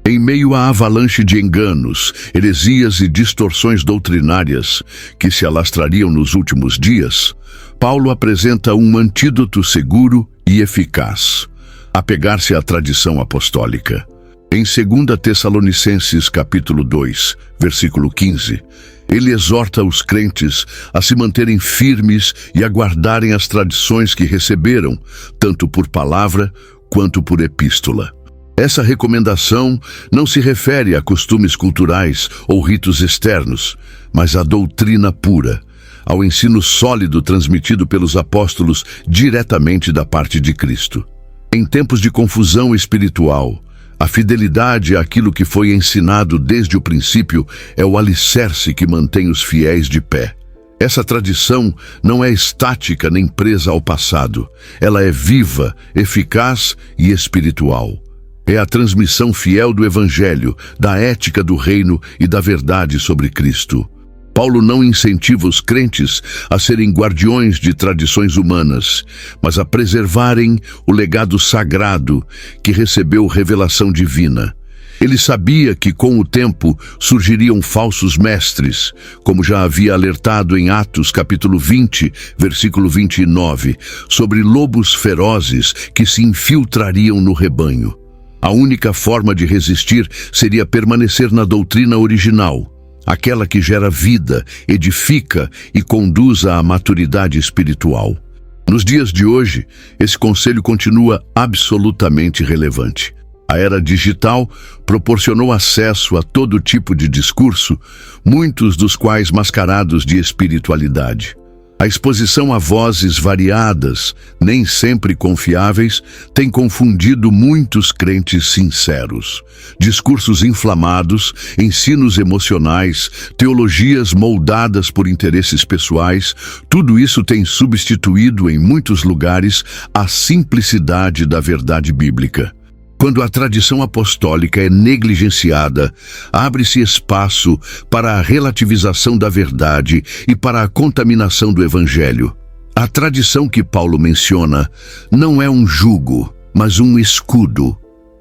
[SPEAKER 1] Em meio à avalanche de enganos, heresias e distorções doutrinárias que se alastrariam nos últimos dias, Paulo apresenta um antídoto seguro e eficaz: apegar-se à tradição apostólica. Em 2 Tessalonicenses capítulo 2, versículo 15, ele exorta os crentes a se manterem firmes e a guardarem as tradições que receberam, tanto por palavra quanto por epístola. Essa recomendação não se refere a costumes culturais ou ritos externos, mas à doutrina pura, ao ensino sólido transmitido pelos apóstolos diretamente da parte de Cristo. Em tempos de confusão espiritual, a fidelidade àquilo que foi ensinado desde o princípio é o alicerce que mantém os fiéis de pé. Essa tradição não é estática nem presa ao passado. Ela é viva, eficaz e espiritual. É a transmissão fiel do Evangelho, da ética do reino e da verdade sobre Cristo. Paulo não incentiva os crentes a serem guardiões de tradições humanas, mas a preservarem o legado sagrado que recebeu revelação divina. Ele sabia que com o tempo surgiriam falsos mestres, como já havia alertado em Atos capítulo 20, versículo 29, sobre lobos ferozes que se infiltrariam no rebanho. A única forma de resistir seria permanecer na doutrina original, aquela que gera vida, edifica e conduz à maturidade espiritual. Nos dias de hoje, esse conselho continua absolutamente relevante. A era digital proporcionou acesso a todo tipo de discurso, muitos dos quais mascarados de espiritualidade. A exposição a vozes variadas, nem sempre confiáveis, tem confundido muitos crentes sinceros. Discursos inflamados, ensinos emocionais, teologias moldadas por interesses pessoais, tudo isso tem substituído em muitos lugares a simplicidade da verdade bíblica. Quando a tradição apostólica é negligenciada, abre-se espaço para a relativização da verdade e para a contaminação do Evangelho. A tradição que Paulo menciona não é um jugo, mas um escudo.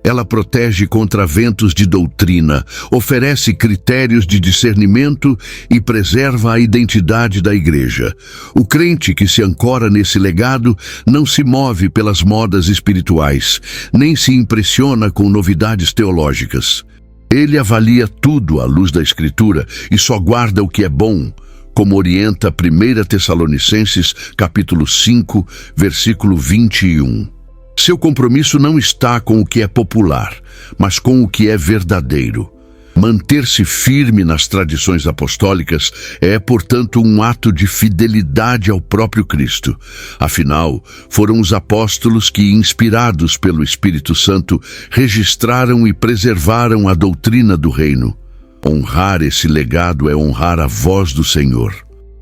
[SPEAKER 1] Ela protege contra ventos de doutrina, oferece critérios de discernimento e preserva a identidade da igreja. O crente que se ancora nesse legado não se move pelas modas espirituais, nem se impressiona com novidades teológicas. Ele avalia tudo à luz da Escritura e só guarda o que é bom, como orienta 1 Tessalonicenses capítulo 5, versículo 21. Seu compromisso não está com o que é popular, mas com o que é verdadeiro. Manter-se firme nas tradições apostólicas é, portanto, um ato de fidelidade ao próprio Cristo. Afinal, foram os apóstolos que, inspirados pelo Espírito Santo, registraram e preservaram a doutrina do reino. Honrar esse legado é honrar a voz do Senhor.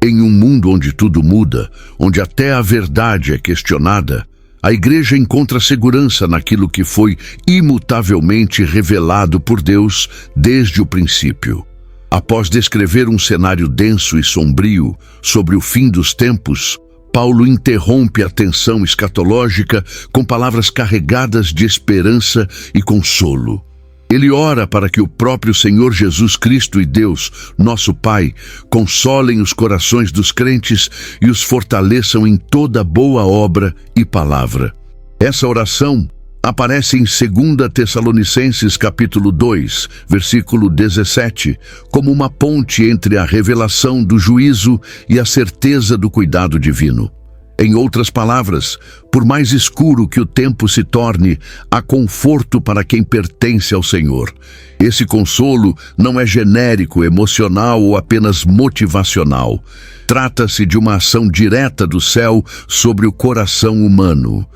[SPEAKER 1] Em um mundo onde tudo muda, onde até a verdade é questionada, a igreja encontra segurança naquilo que foi imutavelmente revelado por Deus desde o princípio. Após descrever um cenário denso e sombrio sobre o fim dos tempos, Paulo interrompe a tensão escatológica com palavras carregadas de esperança e consolo. Ele ora para que o próprio Senhor Jesus Cristo e Deus, nosso Pai, consolem os corações dos crentes e os fortaleçam em toda boa obra e palavra. Essa oração aparece em 2 Tessalonicenses capítulo 2, versículo 17, como uma ponte entre a revelação do juízo e a certeza do cuidado divino. Em outras palavras, por mais escuro que o tempo se torne, há conforto para quem pertence ao Senhor. Esse consolo não é genérico, emocional ou apenas motivacional. Trata-se de uma ação direta do céu sobre o coração humano.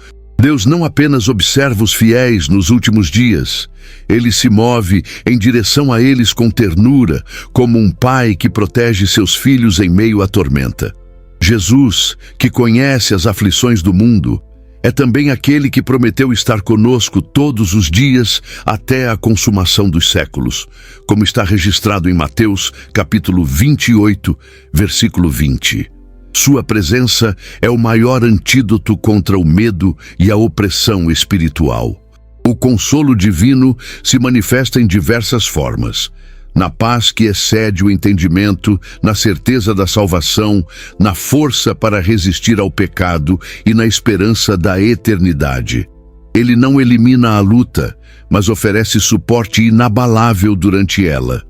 [SPEAKER 1] Deus não apenas observa os fiéis nos últimos dias, Ele se move em direção a eles com ternura, como um pai que protege seus filhos em meio à tormenta. Jesus, que conhece as aflições do mundo, é também aquele que prometeu estar conosco todos os dias até a consumação dos séculos, como está registrado em Mateus, capítulo 28, versículo 20. Sua presença é o maior antídoto contra o medo e a opressão espiritual. O consolo divino se manifesta em diversas formas: na paz que excede o entendimento, na certeza da salvação, na força para resistir ao pecado e na esperança da eternidade. Ele não elimina a luta, mas oferece suporte inabalável durante ela.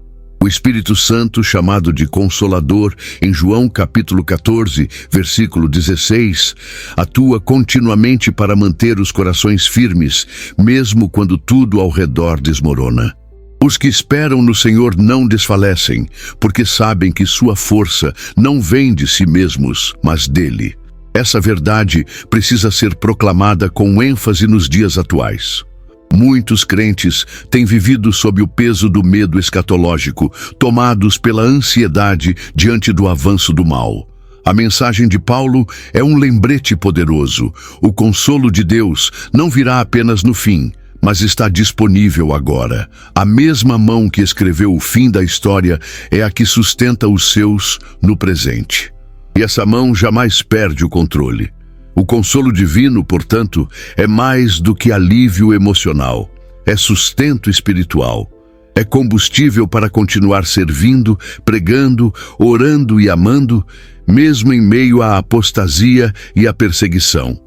[SPEAKER 1] O Espírito Santo, chamado de Consolador, em João capítulo 14, versículo 16, atua continuamente para manter os corações firmes, mesmo quando tudo ao redor desmorona. Os que esperam no Senhor não desfalecem, porque sabem que sua força não vem de si mesmos, mas dele. Essa verdade precisa ser proclamada com ênfase nos dias atuais. Muitos crentes têm vivido sob o peso do medo escatológico, tomados pela ansiedade diante do avanço do mal. A mensagem de Paulo é um lembrete poderoso. O consolo de Deus não virá apenas no fim, mas está disponível agora. A mesma mão que escreveu o fim da história é a que sustenta os seus no presente. E essa mão jamais perde o controle. O consolo divino, portanto, é mais do que alívio emocional. É sustento espiritual. É combustível para continuar servindo, pregando, orando e amando, mesmo em meio à apostasia e à perseguição.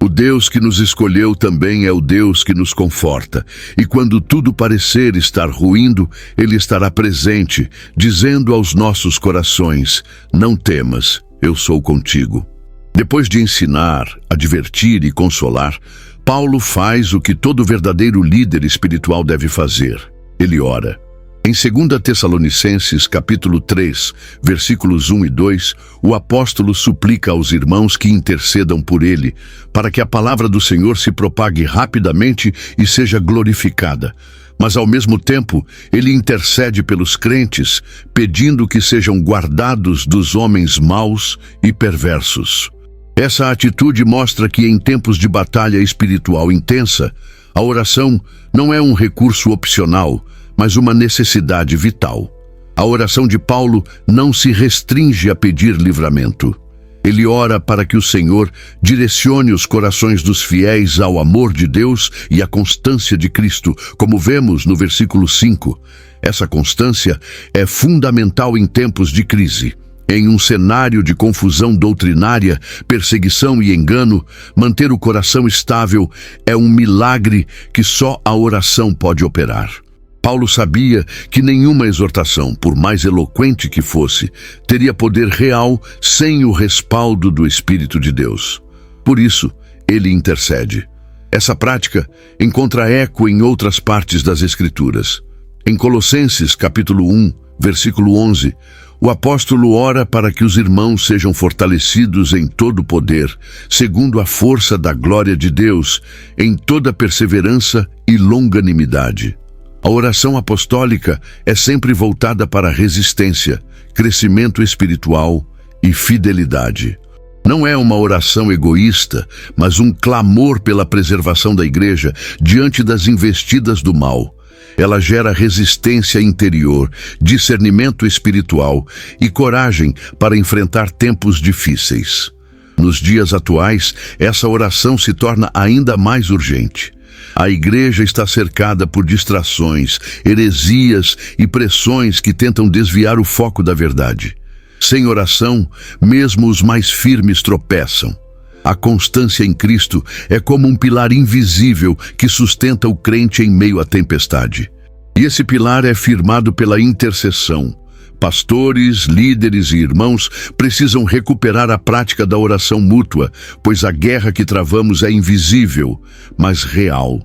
[SPEAKER 1] O Deus que nos escolheu também é o Deus que nos conforta, e quando tudo parecer estar ruindo, Ele estará presente, dizendo aos nossos corações: não temas, eu sou contigo. Depois de ensinar, advertir e consolar, Paulo faz o que todo verdadeiro líder espiritual deve fazer. Ele ora. Em 2 Tessalonicenses, capítulo 3, versículos 1 e 2, o apóstolo suplica aos irmãos que intercedam por ele, para que a palavra do Senhor se propague rapidamente e seja glorificada. Mas, ao mesmo tempo, ele intercede pelos crentes, pedindo que sejam guardados dos homens maus e perversos. Essa atitude mostra que, em tempos de batalha espiritual intensa, a oração não é um recurso opcional, mas uma necessidade vital. A oração de Paulo não se restringe a pedir livramento. Ele ora para que o Senhor direcione os corações dos fiéis ao amor de Deus e à constância de Cristo, como vemos no versículo 5. Essa constância é fundamental em tempos de crise. Em um cenário de confusão doutrinária, perseguição e engano, manter o coração estável é um milagre que só a oração pode operar. Paulo sabia que nenhuma exortação, por mais eloquente que fosse, teria poder real sem o respaldo do Espírito de Deus. Por isso, ele intercede. Essa prática encontra eco em outras partes das Escrituras. Em Colossenses, capítulo 1, versículo 11, o apóstolo ora para que os irmãos sejam fortalecidos em todo o poder, segundo a força da glória de Deus, em toda perseverança e longanimidade. A oração apostólica é sempre voltada para resistência, crescimento espiritual e fidelidade. Não é uma oração egoísta, mas um clamor pela preservação da igreja diante das investidas do mal. Ela gera resistência interior, discernimento espiritual e coragem para enfrentar tempos difíceis. Nos dias atuais, essa oração se torna ainda mais urgente. A igreja está cercada por distrações, heresias e pressões que tentam desviar o foco da verdade. Sem oração, mesmo os mais firmes tropeçam. A constância em Cristo é como um pilar invisível que sustenta o crente em meio à tempestade. E esse pilar é firmado pela intercessão. Pastores, líderes e irmãos precisam recuperar a prática da oração mútua, pois a guerra que travamos é invisível, mas real.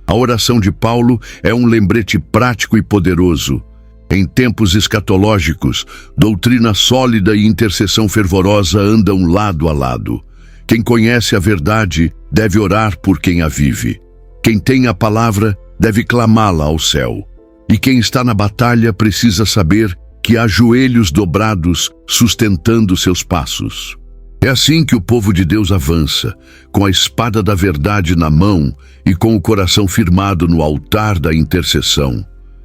[SPEAKER 1] A oração de Paulo é um lembrete prático e poderoso. Em tempos escatológicos, doutrina sólida e intercessão fervorosa andam lado a lado. Quem conhece a verdade deve orar por quem a vive. Quem tem a palavra deve clamá-la ao céu. E quem está na batalha precisa saber que há joelhos dobrados sustentando seus passos. É assim que o povo de Deus avança, com a espada da verdade na mão e com o coração firmado no altar da intercessão.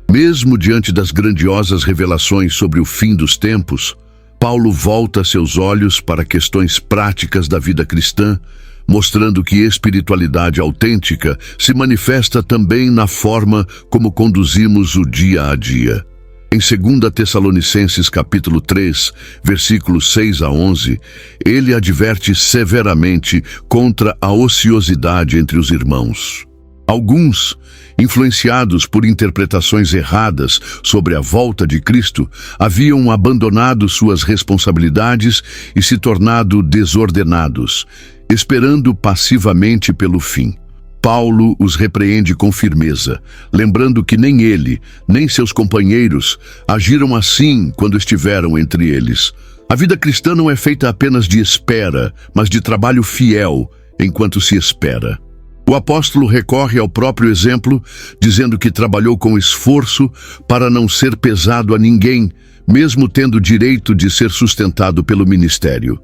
[SPEAKER 1] Mesmo diante das grandiosas revelações sobre o fim dos tempos, Paulo volta seus olhos para questões práticas da vida cristã, mostrando que espiritualidade autêntica se manifesta também na forma como conduzimos o dia a dia. Em 2 Tessalonicenses capítulo 3, versículos 6 a 11, ele adverte severamente contra a ociosidade entre os irmãos. Alguns, influenciados por interpretações erradas sobre a volta de Cristo, haviam abandonado suas responsabilidades e se tornado desordenados, esperando passivamente pelo fim. Paulo os repreende com firmeza, lembrando que nem ele, nem seus companheiros agiram assim quando estiveram entre eles. A vida cristã não é feita apenas de espera, mas de trabalho fiel enquanto se espera. O apóstolo recorre ao próprio exemplo, dizendo que trabalhou com esforço para não ser pesado a ninguém, mesmo tendo direito de ser sustentado pelo ministério.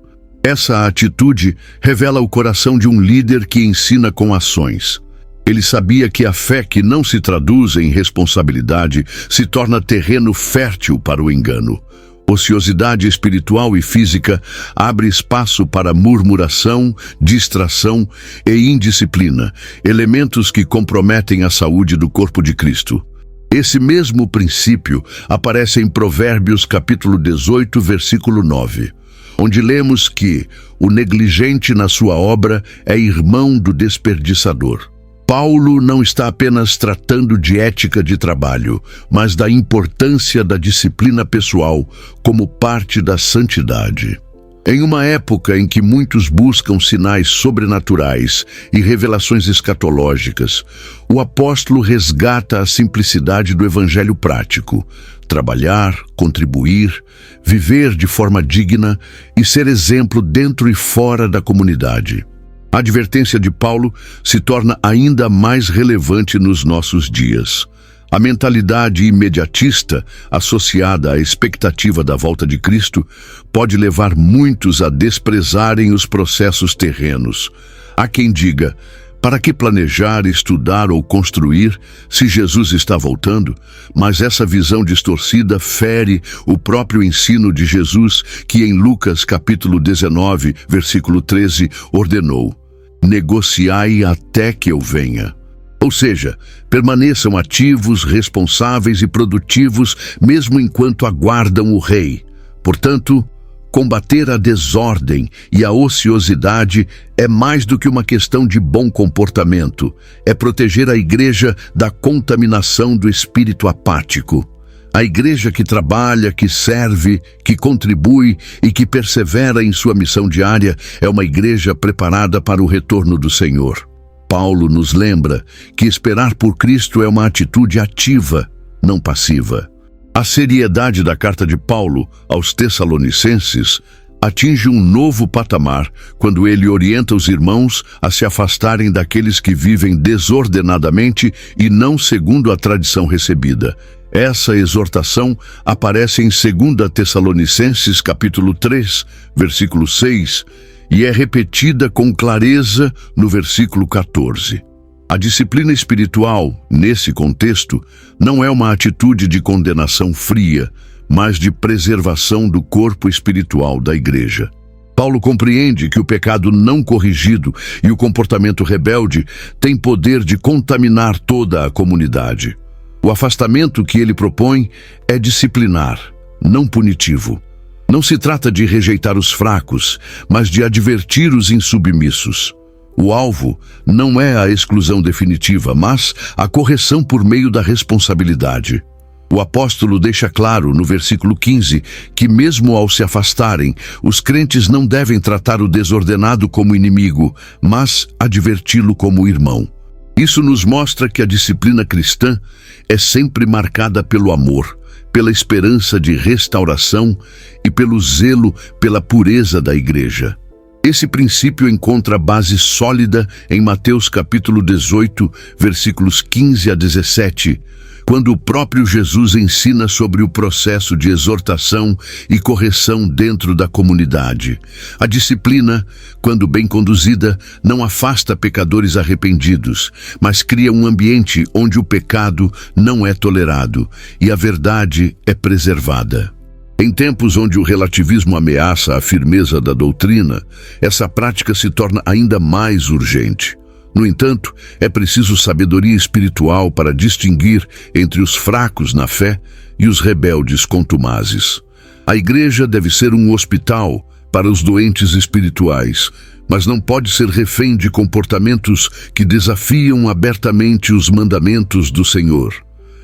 [SPEAKER 1] Essa atitude revela o coração de um líder que ensina com ações. Ele sabia que a fé que não se traduz em responsabilidade se torna terreno fértil para o engano. Ociosidade espiritual e física abre espaço para murmuração, distração e indisciplina, elementos que comprometem a saúde do corpo de Cristo. Esse mesmo princípio aparece em Provérbios capítulo 18, versículo 9, onde lemos que o negligente na sua obra é irmão do desperdiçador. Paulo não está apenas tratando de ética de trabalho, mas da importância da disciplina pessoal como parte da santidade. Em uma época em que muitos buscam sinais sobrenaturais e revelações escatológicas, o apóstolo resgata a simplicidade do evangelho prático: trabalhar, contribuir, viver de forma digna e ser exemplo dentro e fora da comunidade. A advertência de Paulo se torna ainda mais relevante nos nossos dias. A mentalidade imediatista, associada à expectativa da volta de Cristo, pode levar muitos a desprezarem os processos terrenos. Há quem diga: para que planejar, estudar ou construir se Jesus está voltando? Mas essa visão distorcida fere o próprio ensino de Jesus, que em Lucas capítulo 19, versículo 13, ordenou: negociai até que eu venha. Ou seja, permaneçam ativos, responsáveis e produtivos mesmo enquanto aguardam o rei. Portanto, combater a desordem e a ociosidade é mais do que uma questão de bom comportamento. É proteger a igreja da contaminação do espírito apático. A igreja que trabalha, que serve, que contribui e que persevera em sua missão diária é uma igreja preparada para o retorno do Senhor. Paulo nos lembra que esperar por Cristo é uma atitude ativa, não passiva. A seriedade da carta de Paulo aos Tessalonicenses atinge um novo patamar quando ele orienta os irmãos a se afastarem daqueles que vivem desordenadamente e não segundo a tradição recebida. Essa exortação aparece em 2 Tessalonicenses capítulo 3, versículo 6, e é repetida com clareza no versículo 14. A disciplina espiritual, nesse contexto, não é uma atitude de condenação fria, mas de preservação do corpo espiritual da igreja. Paulo compreende que o pecado não corrigido e o comportamento rebelde têm poder de contaminar toda a comunidade. O afastamento que ele propõe é disciplinar, não punitivo. Não se trata de rejeitar os fracos, mas de advertir os insubmissos. O alvo não é a exclusão definitiva, mas a correção por meio da responsabilidade. O apóstolo deixa claro, no versículo 15, que mesmo ao se afastarem, os crentes não devem tratar o desordenado como inimigo, mas adverti-lo como irmão. Isso nos mostra que a disciplina cristã é sempre marcada pelo amor, pela esperança de restauração e pelo zelo pela pureza da igreja. Esse princípio encontra base sólida em Mateus capítulo 18, versículos 15 a 17, quando o próprio Jesus ensina sobre o processo de exortação e correção dentro da comunidade. A disciplina, quando bem conduzida, não afasta pecadores arrependidos, mas cria um ambiente onde o pecado não é tolerado e a verdade é preservada. Em tempos onde o relativismo ameaça a firmeza da doutrina, essa prática se torna ainda mais urgente. No entanto, é preciso sabedoria espiritual para distinguir entre os fracos na fé e os rebeldes contumazes. A igreja deve ser um hospital para os doentes espirituais, mas não pode ser refém de comportamentos que desafiam abertamente os mandamentos do Senhor.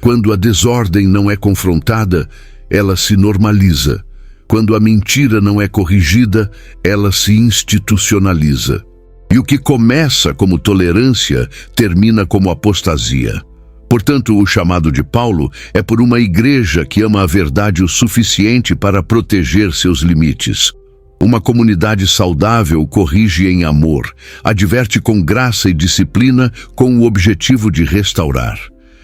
[SPEAKER 1] Quando a desordem não é confrontada, ela se normaliza. Quando a mentira não é corrigida, ela se institucionaliza. E o que começa como tolerância termina como apostasia. Portanto, o chamado de Paulo é por uma igreja que ama a verdade o suficiente para proteger seus limites. Uma comunidade saudável corrige em amor, adverte com graça e disciplina com o objetivo de restaurar.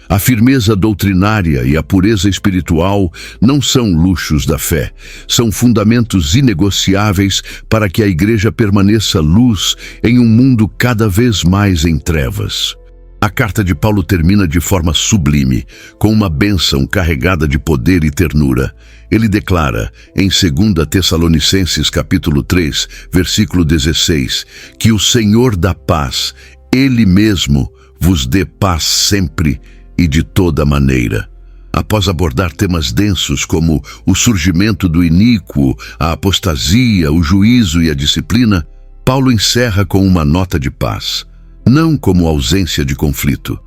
[SPEAKER 1] A firmeza doutrinária e a pureza espiritual não são luxos da fé, são fundamentos inegociáveis para que a igreja permaneça luz em um mundo cada vez mais em trevas. A carta de Paulo termina de forma sublime, com uma bênção carregada de poder e ternura. Ele declara, em 2 Tessalonicenses capítulo 3, versículo 16, que o Senhor da paz, Ele mesmo, vos dê paz sempre e de toda maneira. Após abordar temas densos como o surgimento do iníquo, a apostasia, o juízo e a disciplina, Paulo encerra com uma nota de paz, não como ausência de conflito,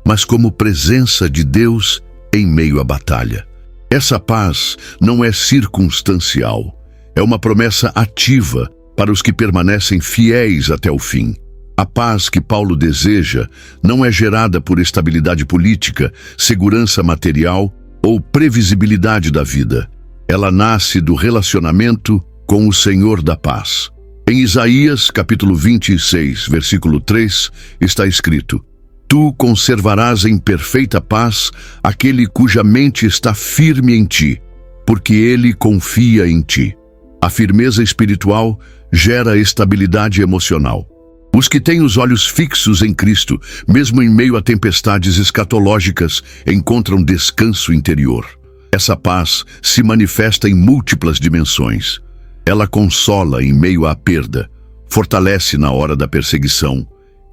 [SPEAKER 1] mas como presença de Deus em meio à batalha. Essa paz não é circunstancial, é uma promessa ativa para os que permanecem fiéis até o fim. A paz que Paulo deseja não é gerada por estabilidade política, segurança material ou previsibilidade da vida. Ela nasce do relacionamento com o Senhor da paz. Em Isaías, capítulo 26, versículo 3, está escrito: Tu conservarás em perfeita paz aquele cuja mente está firme em ti, porque ele confia em ti. A firmeza espiritual gera estabilidade emocional. Os que têm os olhos fixos em Cristo, mesmo em meio a tempestades escatológicas, encontram descanso interior. Essa paz se manifesta em múltiplas dimensões. Ela consola em meio à perda, fortalece na hora da perseguição,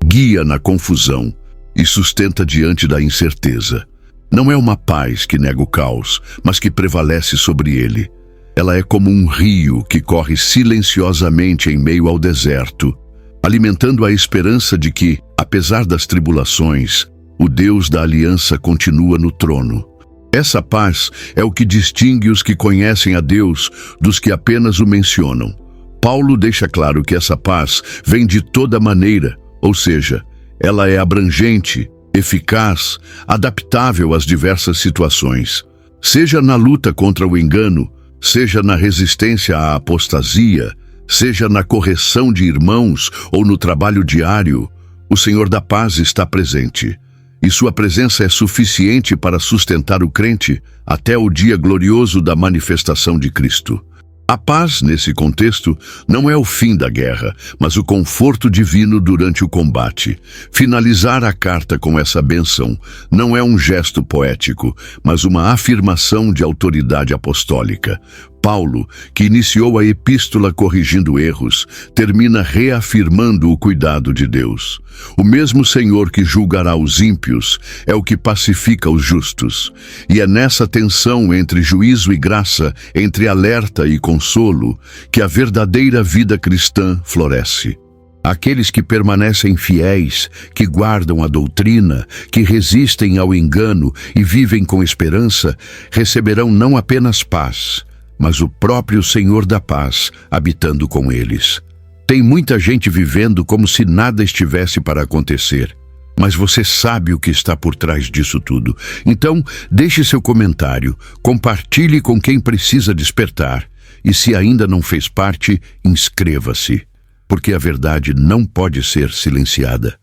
[SPEAKER 1] guia na confusão e sustenta diante da incerteza. Não é uma paz que nega o caos, mas que prevalece sobre ele. Ela é como um rio que corre silenciosamente em meio ao deserto, alimentando a esperança de que, apesar das tribulações, o Deus da aliança continua no trono. Essa paz é o que distingue os que conhecem a Deus dos que apenas o mencionam. Paulo deixa claro que essa paz vem de toda maneira, ou seja, ela é abrangente, eficaz, adaptável às diversas situações. Seja na luta contra o engano, seja na resistência à apostasia, seja na correção de irmãos ou no trabalho diário, o Senhor da paz está presente. E sua presença é suficiente para sustentar o crente até o dia glorioso da manifestação de Cristo. A paz, nesse contexto, não é o fim da guerra, mas o conforto divino durante o combate. Finalizar a carta com essa bênção não é um gesto poético, mas uma afirmação de autoridade apostólica. Paulo, que iniciou a epístola corrigindo erros, termina reafirmando o cuidado de Deus. O mesmo Senhor que julgará os ímpios é o que pacifica os justos. E é nessa tensão entre juízo e graça, entre alerta e consolo, que a verdadeira vida cristã floresce. Aqueles que permanecem fiéis, que guardam a doutrina, que resistem ao engano e vivem com esperança, receberão não apenas paz, mas o próprio Senhor da paz habitando com eles. Tem muita gente vivendo como se nada estivesse para acontecer, mas você sabe o que está por trás disso tudo. Então, deixe seu comentário, compartilhe com quem precisa despertar, e se ainda não fez parte, inscreva-se, porque a verdade não pode ser silenciada.